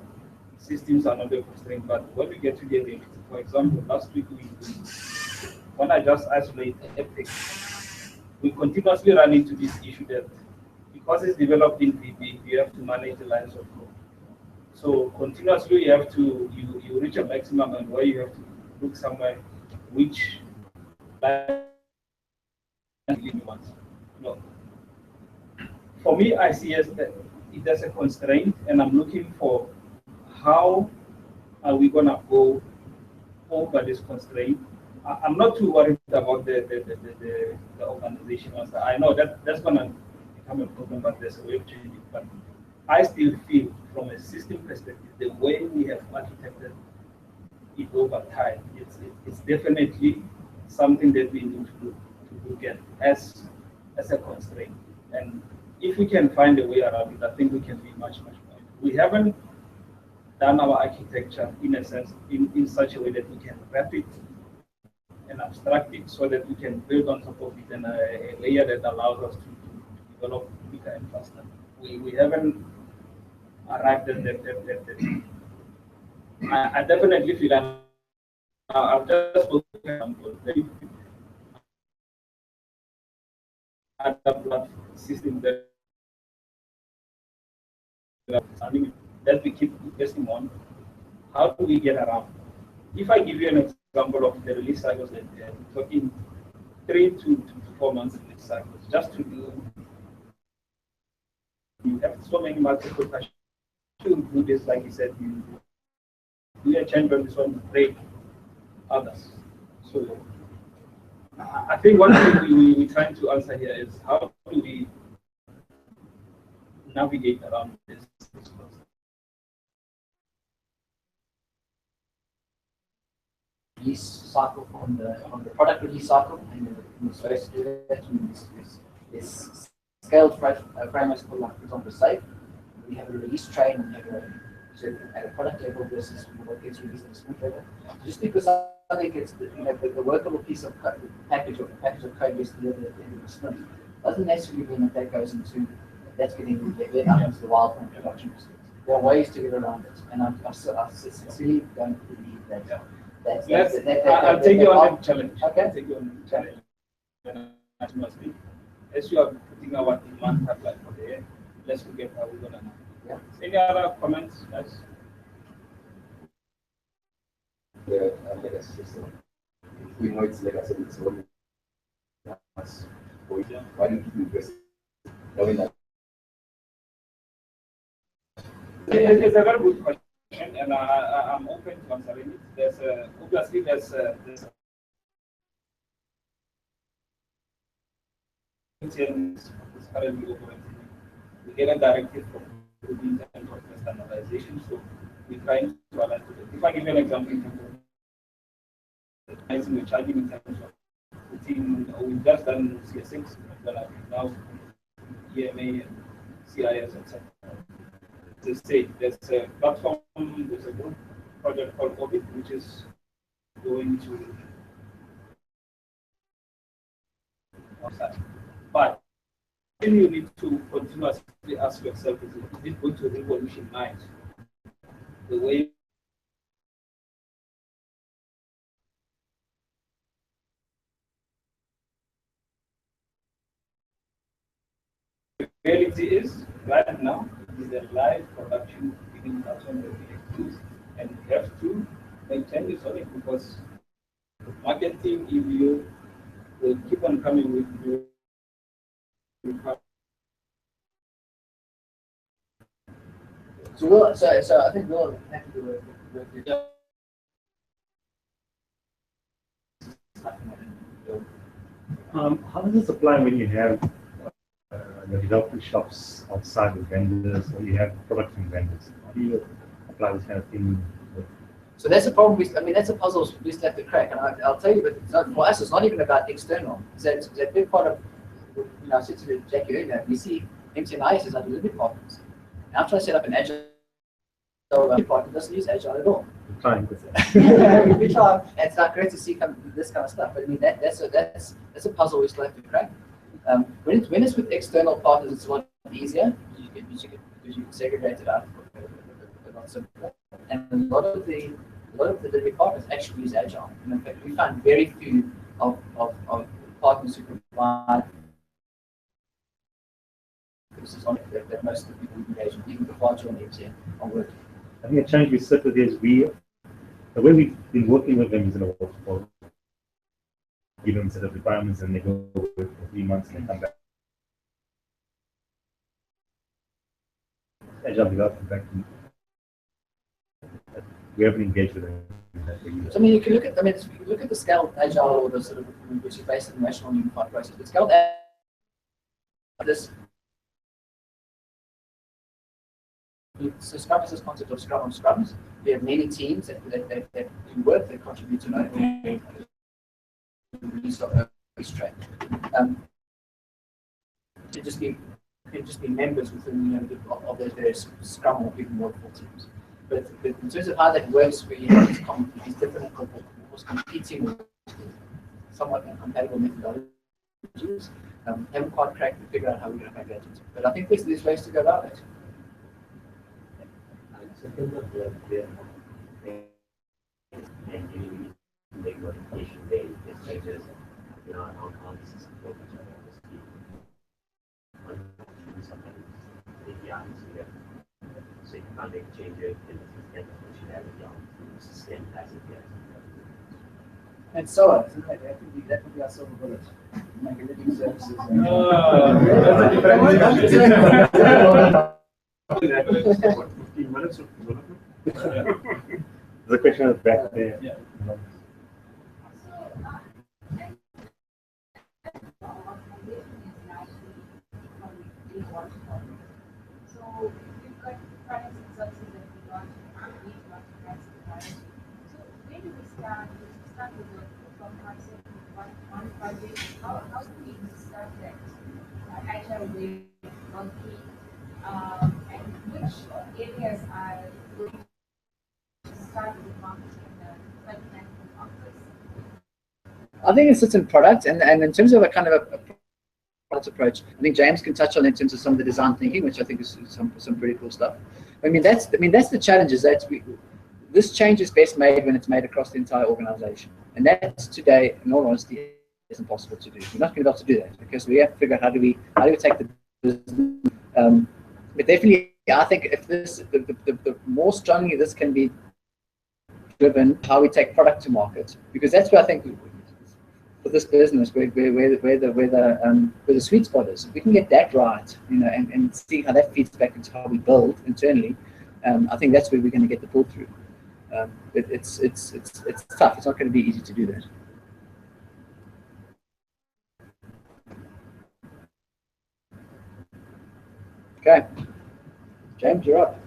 systems are not a constraint, but when we get to the reality, for example, last week when I just isolate Epic, we continuously run into this issue that because it's developed in VB, you have to manage the lines of code. So continuously, you have to you reach a maximum, and where you have to look somewhere which you want. No. For me, I see as that if there's a constraint, and I'm looking for how are we gonna go over this constraint. I'm not too worried about the organization. I know that's gonna become a problem, but there's a way of changing. But I still feel, from a system perspective, the way we have architected it over time. It's definitely something that we need to look at as a constraint. And if we can find a way around it, I think we can be much more. We haven't done our architecture in a sense in such a way that we can wrap it and abstract it so that we can build on top of it and a layer that allows us to develop quicker and faster. We haven't arrived at that. I definitely feel that I've just spoken very other system that we keep investing on. How do we get around? If I give you an example of the release cycles, that we're talking 3 to 4 months release cycles, just to do. You have so many multiple questions to do this, like you said, you do a change on this one, break others. So I think one thing we're trying to answer here is how do we navigate around this process? Release cycle from the product release cycle, and in the space to do that, is scaled frameworks called, like, for example, SAFe. We have a release train, and we have at a product level versus what gets released at a sprint level. Just because something gets the workable piece of code, package of code gets delivered at the end of the sprint, doesn't necessarily mean that goes into that's getting out into the wild from production. There are ways to get around it, and I sincerely don't believe that. I'll take you on that challenge. Okay. I'll take you on the challenge. As you are putting our demand pipeline for the year, let's look at how we're gonna. Yeah. Any other comments, guys? The legacy system. We know it's legacy, it's only us. Why don't you invest? Knowing that. It's a very good question, and I'm open to answering it. There's obviously there's is currently operating. We get a directive from the intent of the standardization, so we're trying to align to it. If I give you an example in terms of we're charging in terms of routine, we've just done CS6, now EMA and CIS, etc. They say there's a platform, there's a group project called Orbit, which is going to outside. But then you need to continuously ask yourself, is it going to revolutionize the way the reality is right now is a live production beginning platform that we use, and we have to make changes on it because marketing, if you will keep on coming with new. So I think we'll have to do it. How does this apply when you have the development shops outside with vendors, or you have product from vendors? How do you apply this kind of thing? So that's a problem. That's a puzzle we still have to crack. And I'll tell you, but it's not, for us, it's not even about external. It's a big part of, I said to Jackie earlier, we see MTNIs as our delivery partners. And I'm trying to set up an Agile partner that doesn't use Agile at all. We're trying with that. We try. And it's not great to see this kind of stuff. But that's a puzzle we still have to crack. When it's with external partners, it's a lot easier because you can segregate it out a lot simpler. And a lot of the delivery partners actually use Agile. And in fact, we find very few of partners who provide services on it that most of the people we engage with, even before I joined MTN, are working. I think a challenge we sit with is the way we've been working with them is in a waterfall. Give them set of requirements and they go for 3 months and they come back. Agile development back to we haven't engaged with them. So you can look at the scaled Agile, or the sort of, which is based on the national unified process. But scaled this. So Scrum is this concept of Scrum on Scrums, we have many teams that do work, that contribute to that. To just be members within of those various Scrum or even waterfall teams. But in terms of how that works, we have these different competing somewhat incompatible methodologies. Haven't quite cracked to figure out how we're going to make that into. But I think there's ways to go about it. So you can't make a change in the system, which you have a system as it gets. And so on, isn't that? That could be our silver bullet. Make a living services. What, 15 minutes of development? The question is back there. Yeah. So we've got products and services that we launch and we launch products and products. So where do we start? Do we start with the from concept with one project? How do we start that agile way working? And which areas are going to start with marketing and office? I think it sits in product, and in terms of a kind of a product approach, I think James can touch on it in terms of some of the design thinking, which I think is some pretty cool stuff. I mean that's the challenge, is that this change is best made when it's made across the entire organization, and that's today, in all honesty, is impossible to do. We're not going to be able to do that because we have to figure out how do we take the business. But definitely, I think if the more strongly this can be driven, how we take product to market, because that's where I think for this business where the sweet spot is. If we can get that right, and see how that feeds back into how we build internally, I think that's where we're going to get the pull through. It's tough. It's not going to be easy to do that. Okay, James, you're up.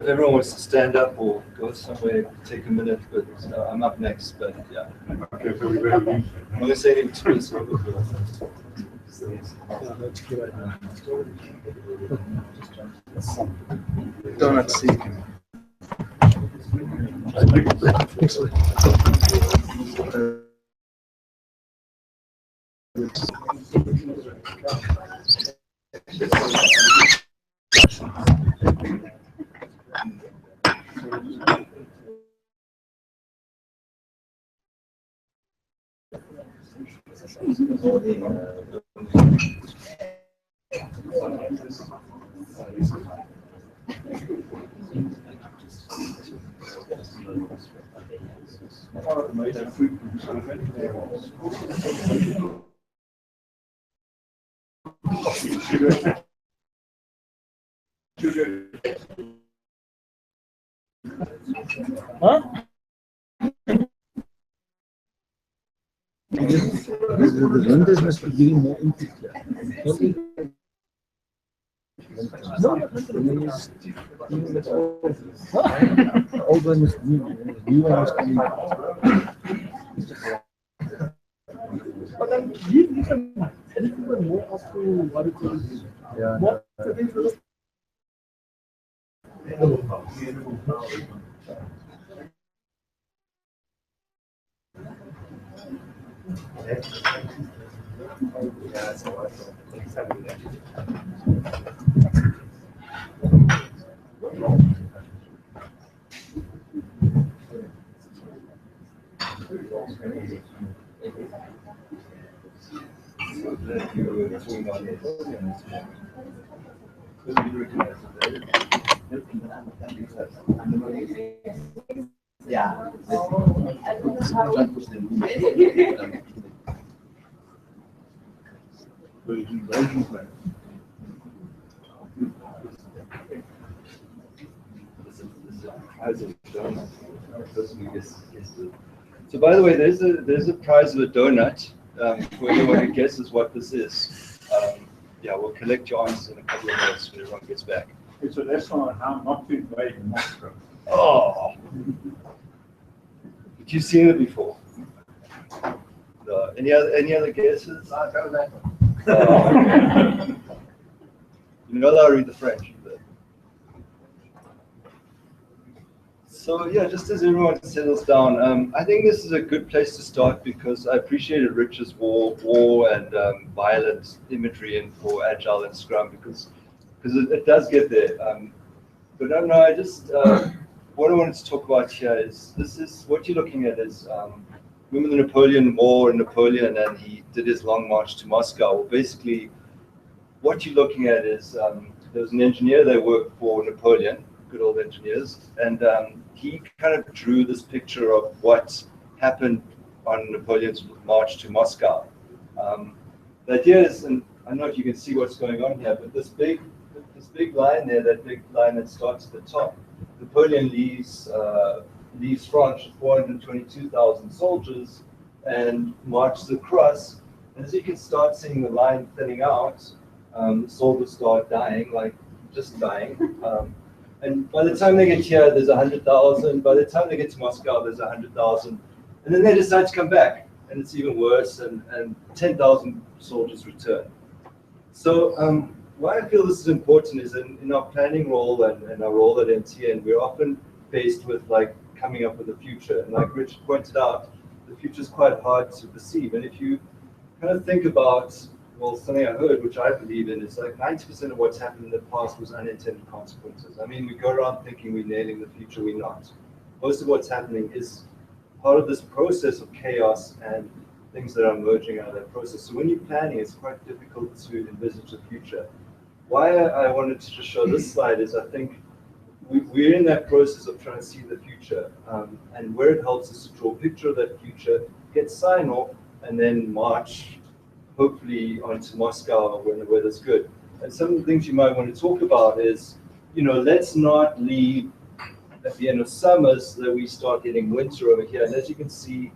Everyone wants to stand up or go somewhere, take a minute, but I'm up next. But yeah, Okay, so we better leave. I'm going to say anything to this. Donut seek. Huh? The vendors must be giving more input here. No, old one is new one is coming. But then you can tell people more as to what it is. Yeah. What Yeah. So by the way, there's a prize of a donut for anyone who guesses what this is. Yeah, we'll collect your answers in a couple of minutes when everyone gets back. It's a lesson on how not to invade the monster. Oh, but you've seen it before. No. Any other guesses? I'll go that one. You're not allowed to read the French. But. So yeah, just as everyone settles down, I think this is a good place to start because I appreciated Rich's war and violent imagery for Agile and Scrum because it does get there. But no, I just what I wanted to talk about here is what you're looking at is remember the Napoleon War and Napoleon and he did his long march to Moscow. Well, basically, what you're looking at is there was an engineer that worked for Napoleon, good old engineers, and he kind of drew this picture of what happened on Napoleon's march to Moscow. The idea is, and I don't know if you can see what's going on here, but this big line there, that big line that starts at the top, Napoleon leaves France with 422,000 soldiers and marches across. And as you can start seeing the line thinning out, soldiers start dying, like just dying. And by the time they get here, there's 100,000. By the time they get to Moscow, there's 100,000. And then they decide to come back, and it's even worse, and 10,000 soldiers return. So why I feel this is important is in our planning role and our role at MTN, we're often faced with like coming up with a future. And like Rich pointed out, the future is quite hard to perceive. And if you kind of think about, well, something I heard, which I believe in, is like 90% of what's happened in the past was unintended consequences. I mean, we go around thinking we're nailing the future, we're not. Most of what's happening is part of this process of chaos and things that are emerging out of that process. So when you're planning, it's quite difficult to envisage the future. Why I wanted to just show this slide is I think we're in that process of trying to see the future, and where it helps us to draw a picture of that future, get sign off, and then march, hopefully, onto Moscow when the weather's good. And some of the things you might want to talk about is, let's not leave at the end of summer so that we start getting winter over here. And as you can see,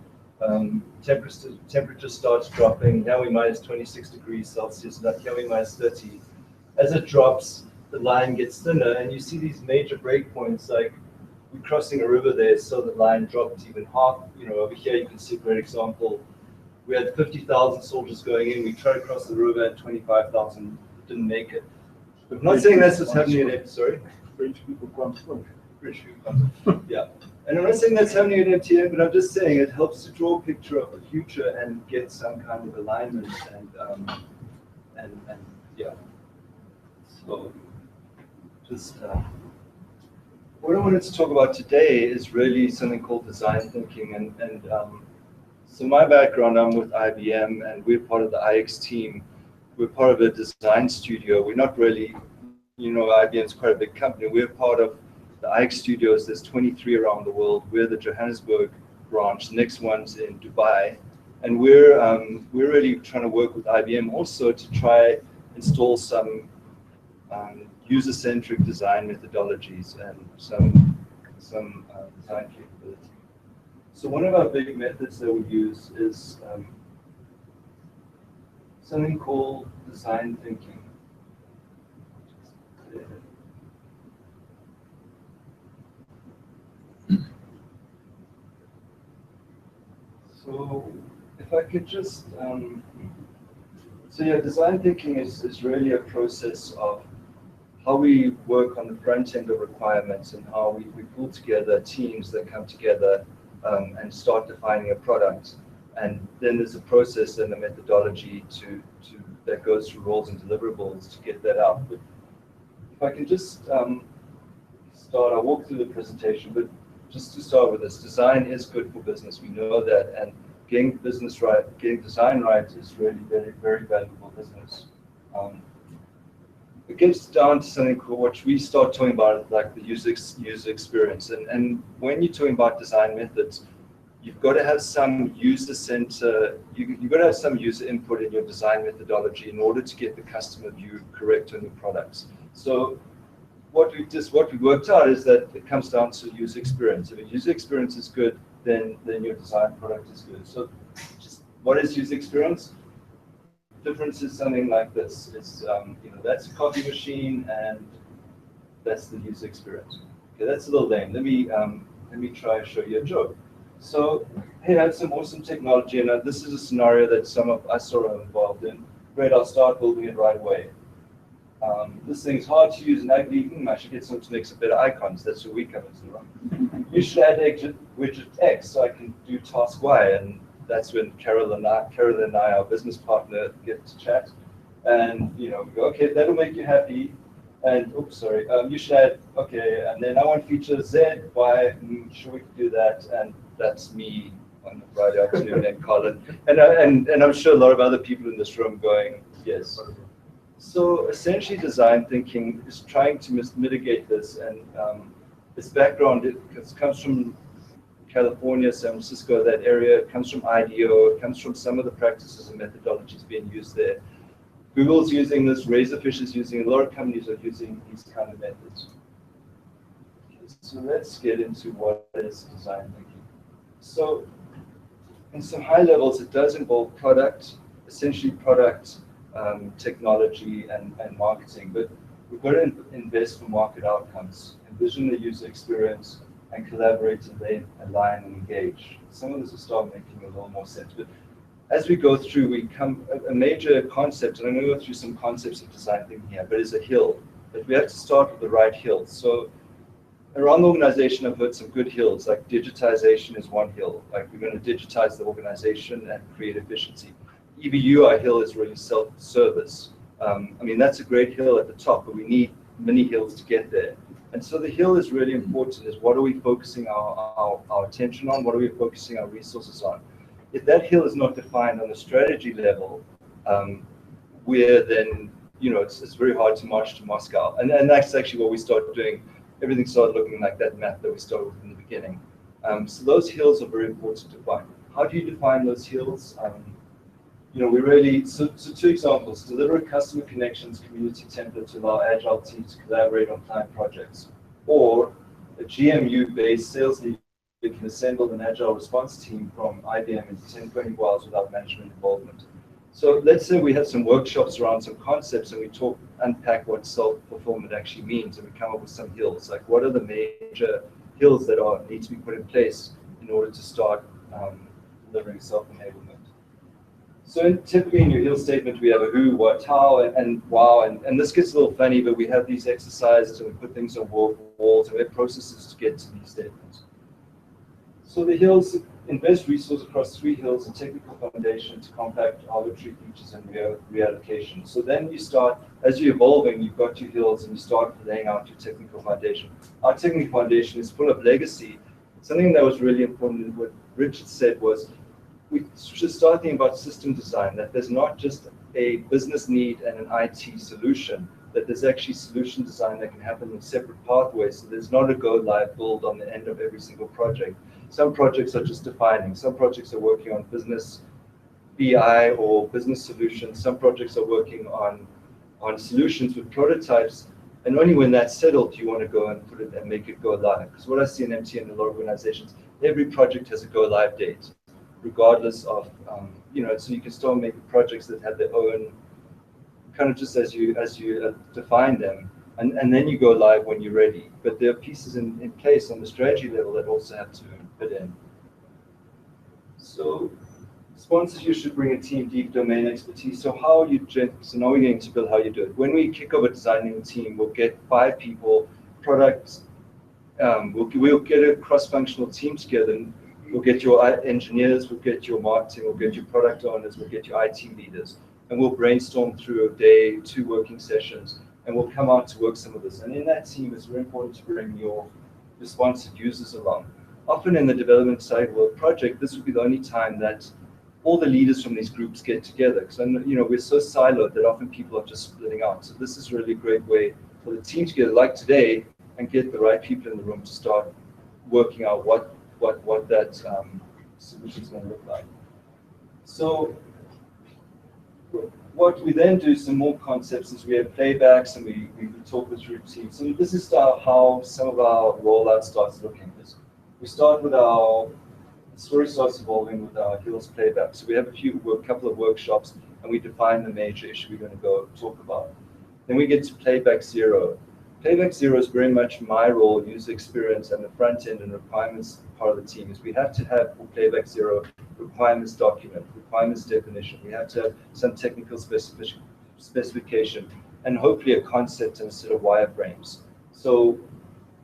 temperature starts dropping. Now we're minus 26 degrees Celsius, now here we're minus 30. As it drops, the line gets thinner, and you see these major breakpoints, like we're crossing a river there, so the line dropped even half. Over here you can see a great example. We had 50,000 soldiers going in. We tried to cross the river, and 25,000 didn't make it. But I'm not saying that's what's happening at sorry. French people can't swim. Yeah, and I'm not saying that's happening at MTN, but I'm just saying it helps to draw a picture of the future and get some kind of alignment and yeah. So just what I wanted to talk about today is really something called design thinking, and so my background, I'm with IBM, and we're part of the IX team. We're part of a design studio. We're not really, IBM's quite a big company. We're part of the IX studios. There's 23 around the world. We're the Johannesburg branch. The next one's in Dubai, and we're really trying to work with IBM also to try install some user-centric design methodologies and some design capability. So one of our big methods that we use is something called design thinking. So if I could just, design thinking is really a process of how we work on the front end of requirements and how we pull together teams that come together and start defining a product. And then there's a process and a methodology that goes through roles and deliverables to get that out. But if I can just start, I'll walk through the presentation, but just to start with this, design is good for business. We know that, and getting business right, getting design right is really very, very valuable business. It gets down to something called, what we start talking about, like the user experience. And when you're talking about design methods, you've got to have some user center, you've got to have some user input in your design methodology in order to get the customer view correct on your products. So what we worked out is that it comes down to user experience. If a user experience is good, then your design product is good. So just what is user experience? difference is something like this. It's that's a coffee machine and that's the user experience. Okay, that's a little lame. Let me try and show you a joke. So, hey, I have some awesome technology, and this is a scenario that some of us are involved in. Great, I'll start building it right away. This thing's hard to use and ugly. I should get someone to make some better icons. That's where we come in. You should add widget X so I can do task Y, and that's when Carol and I, our business partner, get to chat. And we go, okay, that'll make you happy. And oops, sorry. You should add, okay, and then I want feature Z, Y. Sure, we can do that. And that's me on the Friday afternoon and Colin. And I'm sure a lot of other people in this room going, yes. So essentially, design thinking is trying to mitigate this, and its background comes from California, San Francisco, that area. It comes from IDEO. It comes from some of the practices and methodologies being used there. Google's using this. Razorfish is using it. A lot of companies are using these kind of methods. So let's get into what is design thinking. So, in some high levels, it does involve product, essentially product. Technology and marketing, but we've got to invest for market outcomes, envision the user experience, and collaborate and then align and engage. Some of this will start making a little more sense, but as we go through, we come a major concept, and I'm going to go through some concepts of design thinking here, but it's a hill. But we have to start with the right hill. So around the organization, I've heard some good hills, like digitization is one hill. Like we're going to digitize the organization and create efficiency. EBU, our hill is really self-service. That's a great hill at the top, but we need many hills to get there. And so the hill is really important, is what are we focusing our attention on? What are we focusing our resources on? If that hill is not defined on the strategy level, we're then, it's very hard to march to Moscow. And that's actually what we started doing. Everything started looking like that map that we started with in the beginning. So those hills are very important to define. How do you define those hills? So two examples: deliver a customer connections community template to allow Agile teams to collaborate on client projects, or a GMU-based sales lead can assemble an Agile response team from IBM in 10-20 hours without management involvement. So let's say we have some workshops around some concepts and we unpack what self-fulfillment actually means, and we come up with some hills. Like, what are the major hills that need to be put in place in order to start delivering self-enablement? So typically in your hill statement, we have a who, what, how, and wow. And this gets a little funny, but we have these exercises and we put things on walls and we have processes to get to these statements. So the hills, invest resources across 3 hills: a technical foundation to compact arbitrary features and reallocation. So then you start, as you're evolving, you've got your hills and you start laying out your technical foundation. Our technical foundation is full of legacy. Something that was really important, what Richard said was, we should start thinking about system design, that there's not just a business need and an IT solution, that there's actually solution design that can happen in separate pathways. So there's not a go live build on the end of every single project. Some projects are just defining. Some projects are working on business BI or business solutions. Some projects are working on solutions with prototypes. And only when that's settled, do you want to go and put it and make it go live. Because what I see in MT and a lot of organizations, every project has a go live date, regardless of, so you can still make projects that have their own, kind of just as you define them, and then you go live when you're ready. But there are pieces in place on the strategy level that also have to fit in. So sponsors, you should bring a team deep domain expertise. So how you, so now we're getting to build how you do it. When we kick off a designing team, we'll get 5 people, products, we'll get a cross-functional team together. And we'll get your engineers, we'll get your marketing, we'll get your product owners, we'll get your IT leaders, and we'll brainstorm through a day, 2 working sessions, and we'll come out to work some of this. And in that team, it's very important to bring your responsive users along. Often in the development cycle of a project, this would be the only time that all the leaders from these groups get together, because we're so siloed that often people are just splitting out. So this is really a great way for the team to get, like today, and get the right people in the room to start working out what that solution is going to look like. So what we then do, some more concepts, is we have playbacks and we talk with routines. So this is how some of our rollout starts looking. We start with the story starts evolving with our hills playback. So we have a couple of workshops, and we define the major issue we're going to go talk about. Then we get to playback zero. Playback zero is very much my role, user experience, and the front end and requirements part of the team. Is we have to have for playback zero requirements document, requirements definition. We have to have some technical specification, and hopefully a concept and a set of wireframes. So,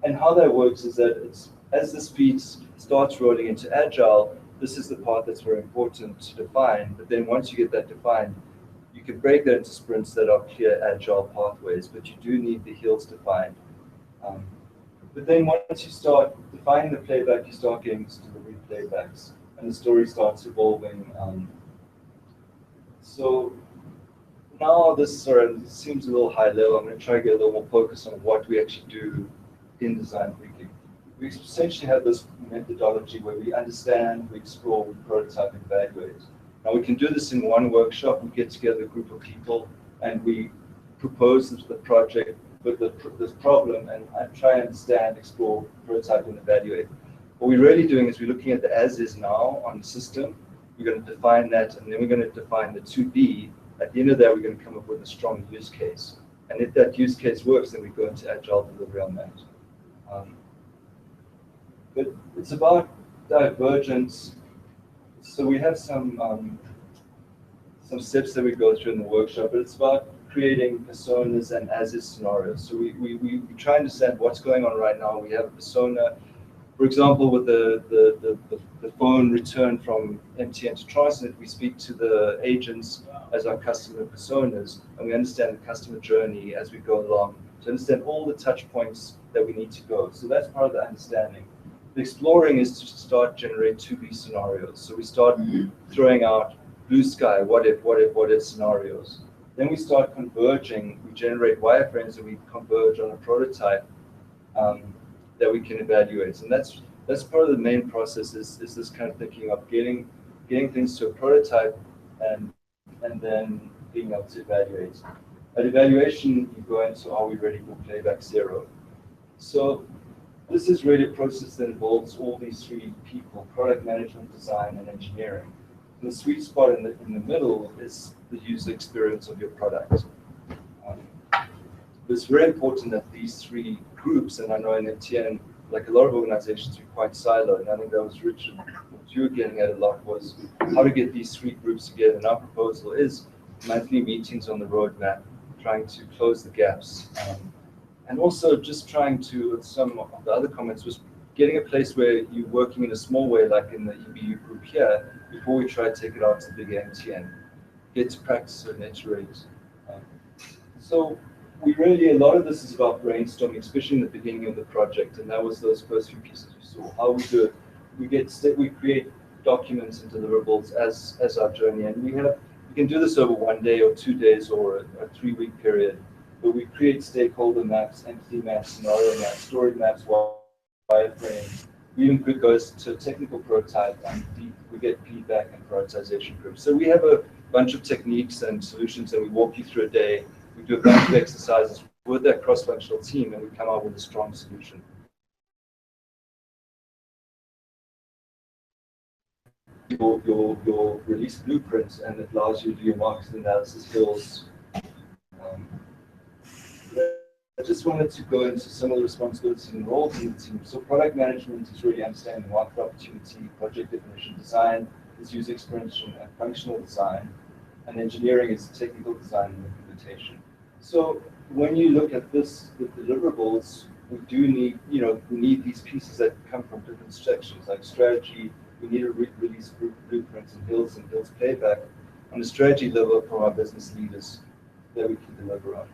and how that works is that it's, as the speed starts rolling into Agile, this is the part that's very important to define. But then once you get that defined, you can break that into sprints that are clear Agile pathways, but you do need the hills defined. But then once you start defining the playback, you start getting to the replaybacks, and the story starts evolving. So now this seems a little high level. I'm going to try to get a little more focus on what we actually do in design thinking. We essentially have this methodology where we understand, we explore, we prototype, and evaluate. Now we can do this in one workshop. We get together a group of people and we propose the project with this problem and try and understand, explore, prototype, and evaluate. What we're really doing is we're looking at the as is now on the system. We're going to define that, and then we're going to define the to be. At the end of that, we're going to come up with a strong use case. And if that use case works, then we go into Agile delivery on that. But it's about divergence. So we have some steps that we go through in the workshop, but it's about creating personas and as-is scenarios. So we try and understand what's going on right now. We have a persona, for example, with the phone return from MTN to Transnet, we speak to the agents as our customer personas, and we understand the customer journey as we go along to understand all the touch points that we need to go. So that's part of the understanding. The exploring is to start generate to-be scenarios. So we start throwing out blue sky, what if scenarios. Then we start converging, we generate wireframes and we converge on a prototype that we can evaluate. And that's part of the main process is this kind of thinking of getting things to a prototype and then being able to evaluate. At evaluation, you go into are we ready for playback zero? So this is really a process that involves all these three people, product management, design, and engineering. And the sweet spot in the middle is the user experience of your product. It's very important that these three groups, and I know in MTN, like a lot of organizations, we're quite siloed, and I think that was Richard, what you were getting at a lot was how to get these three groups together. And our proposal is monthly meetings on the roadmap, trying to close the gaps. And also just trying to, some of the other comments was getting a place where you're working in a small way, like in the EBU group here, before we try to take it out to the big MTN. Get to practice and iterate. So we really, a lot of this is about brainstorming, especially in the beginning of the project, and that was those first few pieces we saw. How we do it, we create documents and deliverables as our journey, and we can do this over 1 day or 2 days or a 3-week period. But we create stakeholder maps, entity maps, scenario maps, story maps, wireframes. We even could go to a technical prototype and we get feedback and prioritization groups. So we have a bunch of techniques and solutions that we walk you through a day. We do a bunch of exercises with that cross-functional team and we come out with a strong solution. Your release blueprint and it allows you to do your market analysis skills. I just wanted to go into some of the responsibilities and roles in the team. So product management is really understanding the market opportunity, project definition, design is user experience and functional design, and engineering is technical design and implementation. So when you look at this, the deliverables, we do need, we need these pieces that come from different sections, like strategy. We need a release blueprints and hills playback on the strategy level from our business leaders that we can deliver on.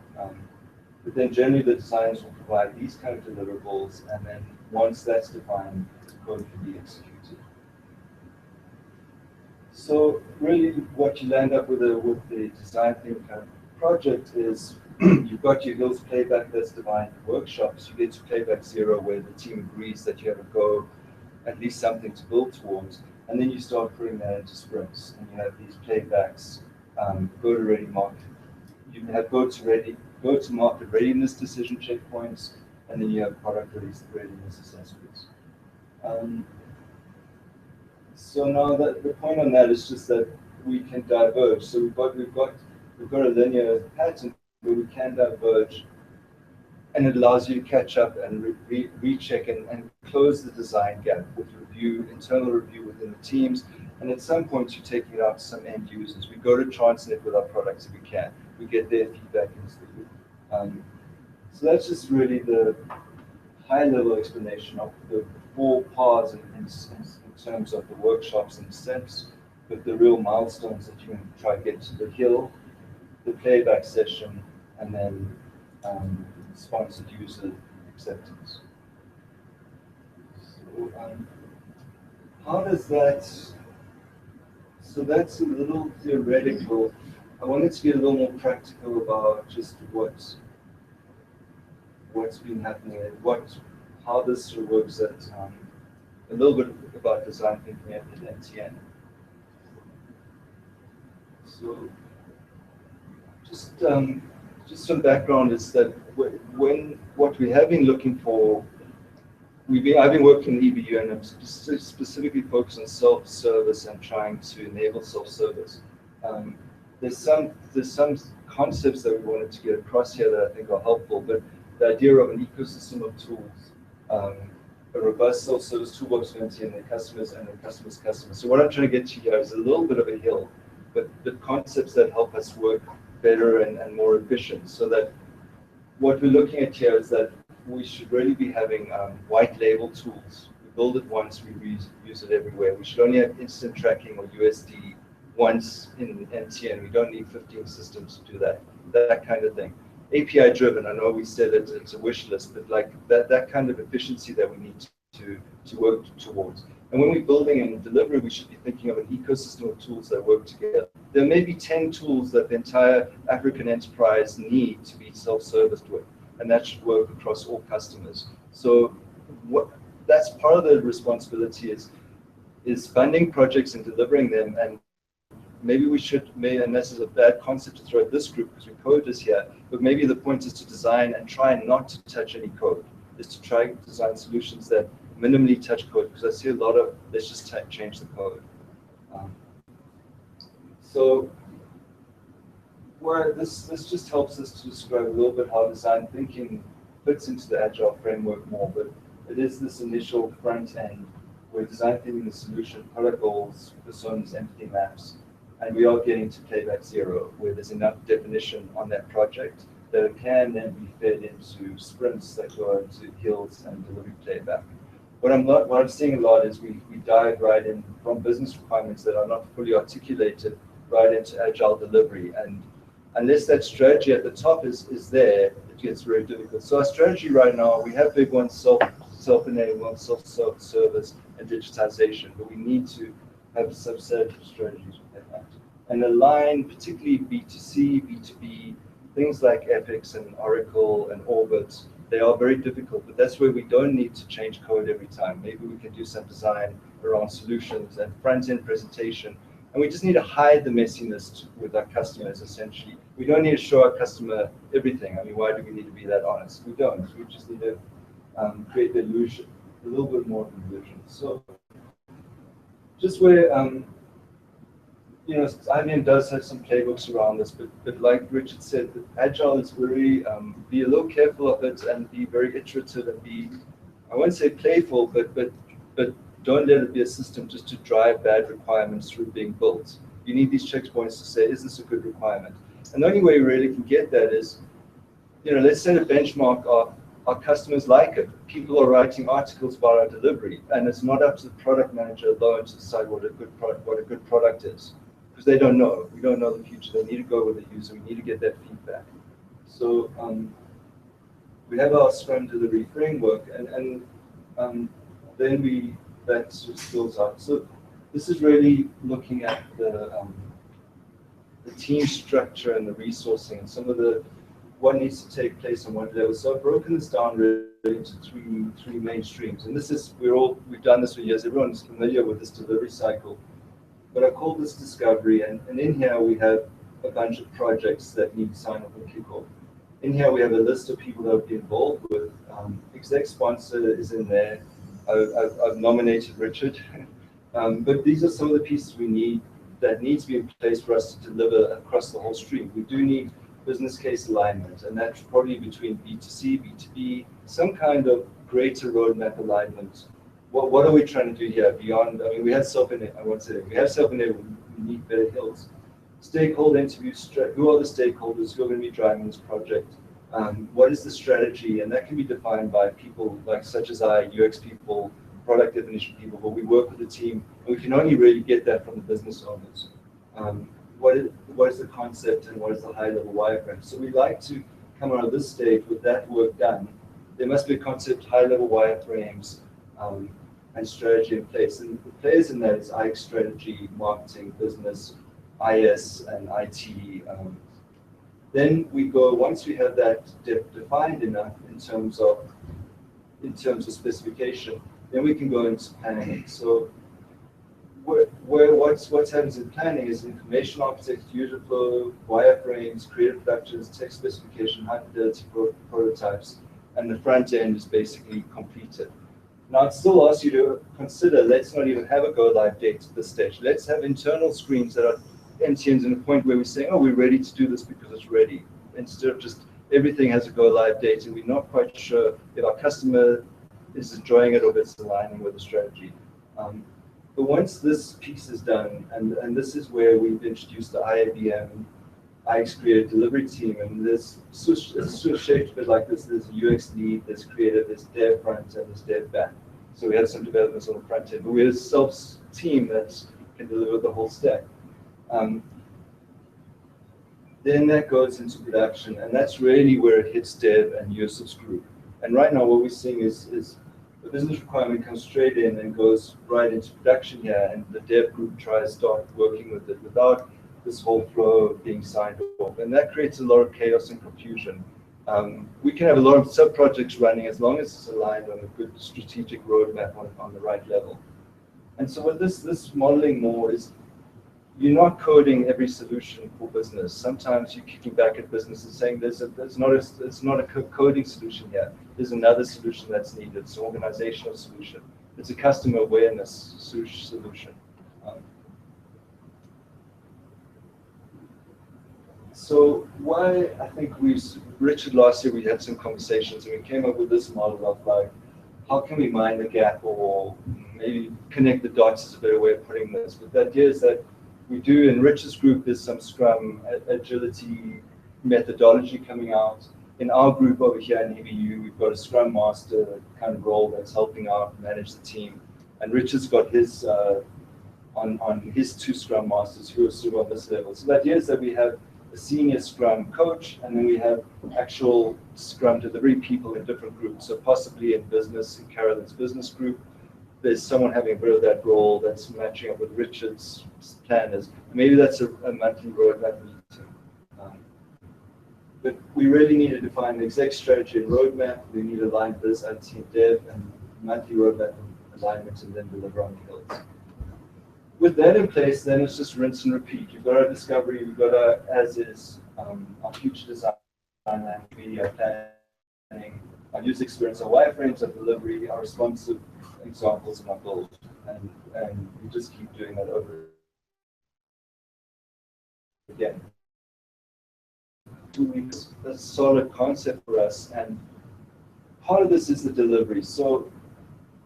But then generally the designers will provide these kind of deliverables, and then once that's defined, code can be executed. So really what you land up with the design thinking kind of project is you've got your hills playback that's defined workshops. You get to playback zero where the team agrees that you have a go, at least something to build towards, and then you start putting that into sprints, and you have these playbacks, go to ready market. You have go to market readiness decision checkpoints, and then you have product release readiness assessments. So now the point on that is just that we can diverge. So we've got a linear pattern where we can diverge, and it allows you to catch up and recheck and close the design gap with internal review within the teams. And at some point, you're taking it out to some end users. We go to Transnet with our products if we can. We get their feedback into the loop. So that's just really the high-level explanation of the 4 paths in terms of the workshops and steps, with the real milestones that you can try to get to: the hill, the playback session, and then sponsored user acceptance. So how does that? So that's a little theoretical. I wanted to get a little more practical about just what's been happening and how this sort of works at a little bit about design thinking at NTN. So just some background is that what we have been looking for, I've been working in EBU and I'm specifically focused on self-service and trying to enable self-service. There's some concepts that we wanted to get across here that I think are helpful, but the idea of an ecosystem of tools, a robust self-service toolbox for NTN and their customers and their customers' customers. So what I'm trying to get to here is a little bit of a hill, but the concepts that help us work better and more efficient. So that what we're looking at here is that we should really be having white label tools. We build it once, we use it everywhere. We should only have instant tracking or USD once in NTN. We don't need 15 systems to do that kind of thing. API driven, I know we said it's a wish list, but like that kind of efficiency that we need to work towards. And when we're building and delivering, we should be thinking of an ecosystem of tools that work together. There may be 10 tools that the entire African enterprise need to be self-serviced with, and that should work across all customers. So that's part of the responsibility is funding projects and delivering them. And maybe we should, and this is a bad concept to throw at this group because we code this here, but maybe the point is to design and try not to touch any code, is to try to design solutions that minimally touch code, because I see a lot of, let's just change the code. So this just helps us to describe a little bit how design thinking fits into the Agile framework more, but it is this initial front end where design thinking is solution, product goals, personas, entity maps, and we are getting to playback 0, where there's enough definition on that project that it can then be fed into sprints that go into hills and delivery playback. What I'm seeing a lot is we dive right in from business requirements that are not fully articulated right into Agile delivery. And unless that strategy at the top is there, it gets very difficult. So our strategy right now, we have big ones, self-enablement, self-service, and digitization, but we need to have a subset of strategies within that. And align particularly B2C, B2B, things like Epics and Oracle and Orbit. They are very difficult, but that's where we don't need to change code every time. Maybe we can do some design around solutions and front-end presentation. And we just need to hide the messiness with our customers, essentially. We don't need to show our customer everything. I mean, why do we need to be that honest? We don't. We just need to create the illusion, a little bit more of an illusion. So just where, IBM does have some playbooks around this, but like Richard said, Agile is very, be a little careful of it and be very iterative and be, I won't say playful, but don't let it be a system just to drive bad requirements through being built. You need these checkpoints to say, is this a good requirement? And the only way we really can get that is, let's set a benchmark of our customers like it. People are writing articles about our delivery, and it's not up to the product manager alone to decide what a good product is. Because they don't know. We don't know the future. They need to go with the user. We need to get that feedback. So we have our Scrum delivery framework, and then that sort of spills out. So this is really looking at the team structure and the resourcing and some of what needs to take place on one level. So I've broken this down really into three main streams. And this is we've done this for years. Everyone's familiar with this delivery cycle. But I call this discovery, and in here we have a bunch of projects that need to sign up and kick off. In here we have a list of people that will be involved with. Exec sponsor is in there. I've nominated Richard. But these are some of the pieces we need. that needs to be in place for us to deliver across the whole stream. We do need business case alignment, and that's probably between B2C, B2B, some kind of greater roadmap alignment. What are we trying to do here beyond? I mean, we have self-enabled. I won't say that. We have self-enabled. We need better hills. Stakeholder interviews. Who are the stakeholders who are going to be driving this project? What is the strategy? And that can be defined by people like such as UX people, product definition people. But we work with the team, and we can only really get that from the business owners. What is the concept and what is the high-level wireframe? So we like to come out of this stage with that work done. There must be a concept, high-level wireframes, and strategy in place. And the players in that is IX strategy, marketing, business, IS, and IT. Then we go, once we have that defined enough in terms of specification, then we can go into planning. So what happens in planning is information architecture, user flow, wireframes, creative productions, text specification, high fidelity prototypes, and the front end is basically completed. Now, it still asks you to consider, let's not even have a go-live date at this stage. Let's have internal screens that are end-to-end in a point where we're saying, oh, we're ready to do this because it's ready. Instead of just everything has a go-live date and we're not quite sure if our customer is enjoying it or if it's aligning with the strategy. But once this piece is done, and this is where we've introduced the IABM, IX Creative Delivery Team, and it's sort of shaped a bit like this. There's a UX lead, there's creative, there's dev front, and there's dev back. So we have some developments on the front end, but we're a self-team that can deliver the whole stack. Then that goes into production, and that's really where it hits dev and Yusuf's group. And right now what we're seeing is the business requirement comes straight in and goes right into production here, and the dev group tries to start working with it without this whole flow being signed off. And that creates a lot of chaos and confusion. We can have a lot of sub-projects running as long as it's aligned on a good strategic roadmap on the right level. And so what this modeling more is, you're not coding every solution for business. Sometimes you're kicking back at business and saying it's not a coding solution here. There's another solution that's needed. It's an organizational solution. It's a customer awareness solution. So why I think Richard last year we had some conversations and we came up with this model of like, how can we mine the gap or maybe connect the dots is a better way of putting this. But the idea is that we do in Richard's group, there's some Scrum agility methodology coming out. In our group over here in EBU, we've got a Scrum Master kind of role that's helping out manage the team. And Richard's got his on his 2 Scrum Masters who are sort of on this level. So the idea is that we have a senior Scrum coach, and then we have actual Scrum delivery people in different groups. So possibly in business, in Carolyn's business group, there's someone having a bit of that role that's matching up with Richard's planners. Maybe that's a monthly roadmap meeting. But we really need to define the exec strategy and roadmap. We need to align this IT and dev and monthly roadmap alignment, and then deliver on the hills. With that in place, then it's just rinse and repeat. You've got our discovery, we've got our as is, our future design, and media planning, our user experience, our wireframes, our delivery, our responsive examples, and our build. And we just keep doing that over again. 2 weeks, a solid concept for us, and part of this is the delivery. So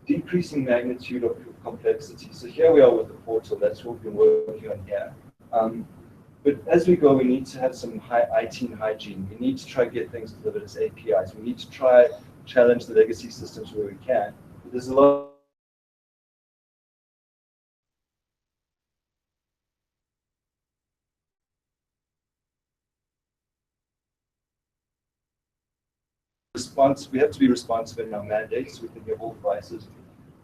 decreasing magnitude of complexity. So here we are with the portal, that's what we've been working on here. But as we go, we need to have some IT and hygiene. We need to try to get things delivered as APIs. We need to try challenge the legacy systems where we can. But there's a lot we have to be responsive in our mandates. We can give all prices.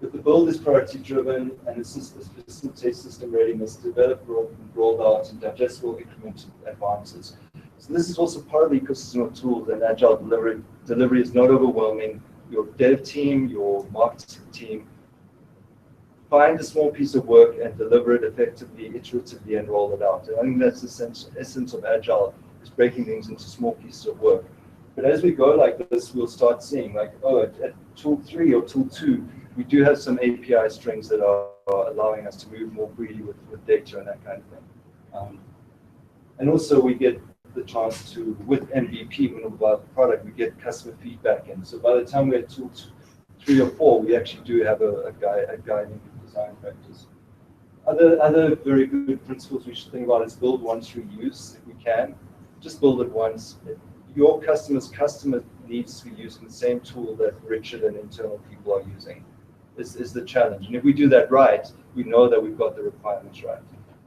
But the build is priority driven, and it's facilitates system readiness, developed, rolled out, and digestible incremental advances. So this is also part of the ecosystem of tools, and agile delivery is not overwhelming. Your dev team, your marketing team, find a small piece of work and deliver it effectively, iteratively, and roll it out. And I think that's the essence of agile, is breaking things into small pieces of work. But as we go like this, we'll start seeing like, oh, at tool 3 or tool 2, we do have some API strings that are allowing us to move more freely with data and that kind of thing. And also we get the chance to, with MVP, when we buy the product, we get customer feedback in. So by the time we're at tool 3 or 4, we actually do have a guiding design practice. Other very good principles we should think about is build once, reuse, if we can. Just build it once. Your customer needs to be using the same tool that Richard and internal people are using. Is the challenge. And if we do that right, we know that we've got the requirements right.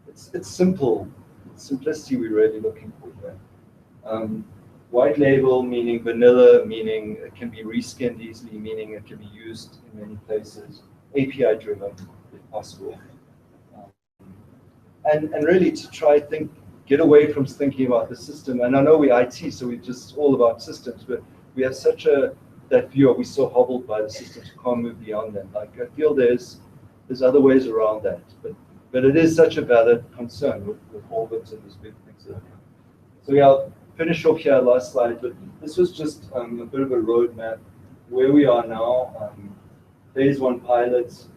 It's simple. Simplicity we're really looking for here. White label, meaning vanilla, meaning it can be reskinned easily, meaning it can be used in many places. API driven, if possible. And really to try get away from thinking about the system. And I know we're IT, so we're just all about systems, but we have such that view of we're so hobbled by the systems, we can't move beyond them. Like I feel there's other ways around that, but it is such a valid concern with orbits and these big things. So yeah, I'll finish off here, last slide, but this was just a bit of a roadmap where we are now. Phase 1 pilots.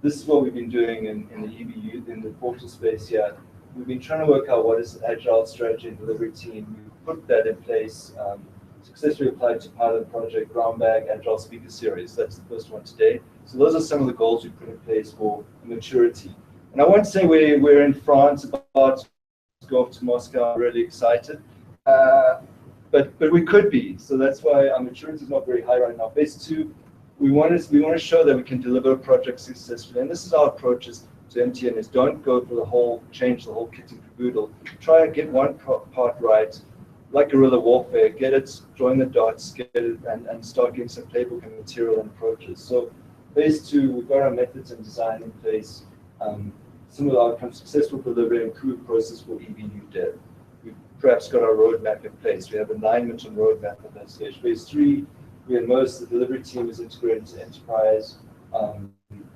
This is what we've been doing in the EBU, in the portal space here. We've been trying to work out what is Agile strategy and delivery team. We put that in place, successfully applied to pilot project, brown bag, Agile speaker series. That's the first one today. So those are some of the goals we put in place for maturity. And I won't say we're in France about to go off to Moscow. I'm really excited. But we could be. So that's why our maturity is not very high right now. Phase 2, we want to show that we can deliver a project successfully. And this is our approach to MTN is don't go for change the whole kit and caboodle. Try and get one part right, like guerrilla warfare, get it, join the dots, get it, and start getting some playbook and material and approaches. So phase 2, we've got our methods and design in place. Some of the outcomes, successful delivery, improved process for EBU dev. We've perhaps got our roadmap in place. We have alignment and roadmap at that stage. Phase 3, we immerse the delivery team is integrated into enterprise.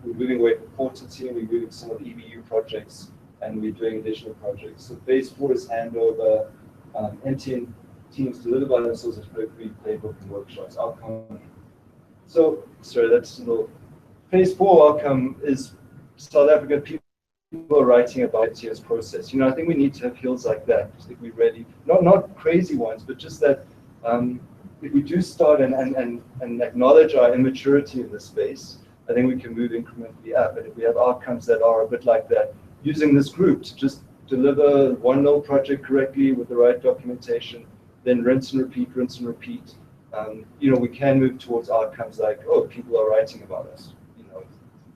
We're moving away from portal team, we're moving some of the EBU projects, and we're doing additional projects. So phase 4 is handover. MTN teams deliver by themselves as playbook and workshops. Outcome. So, sorry, that's a little. Phase 4 outcome is South African people are writing about MTN's process. I think we need to have hills like that. If we really, not crazy ones, but just that if we do start and acknowledge our immaturity in this space, I think we can move incrementally up. And if we have outcomes that are a bit like that, using this group to just deliver one little project correctly with the right documentation, then rinse and repeat, we can move towards outcomes like, oh, people are writing about us.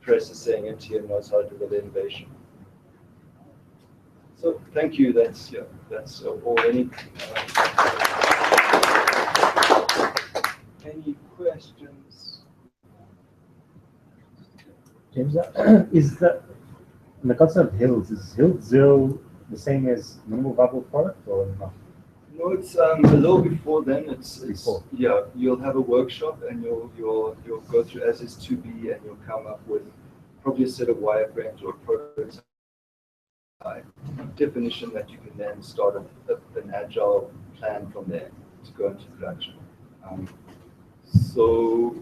Press is saying MTN knows how to deliver innovation. So thank you. That's all. Any questions? James, is the concept of hills, is hill 0 the same as minimal viable product or not? No, it's a little before then. It's Before. Yeah. You'll have a workshop and you'll go through as is to be, and you'll come up with probably a set of wireframes or a prototype definition that you can then start an agile plan from there to go into production. So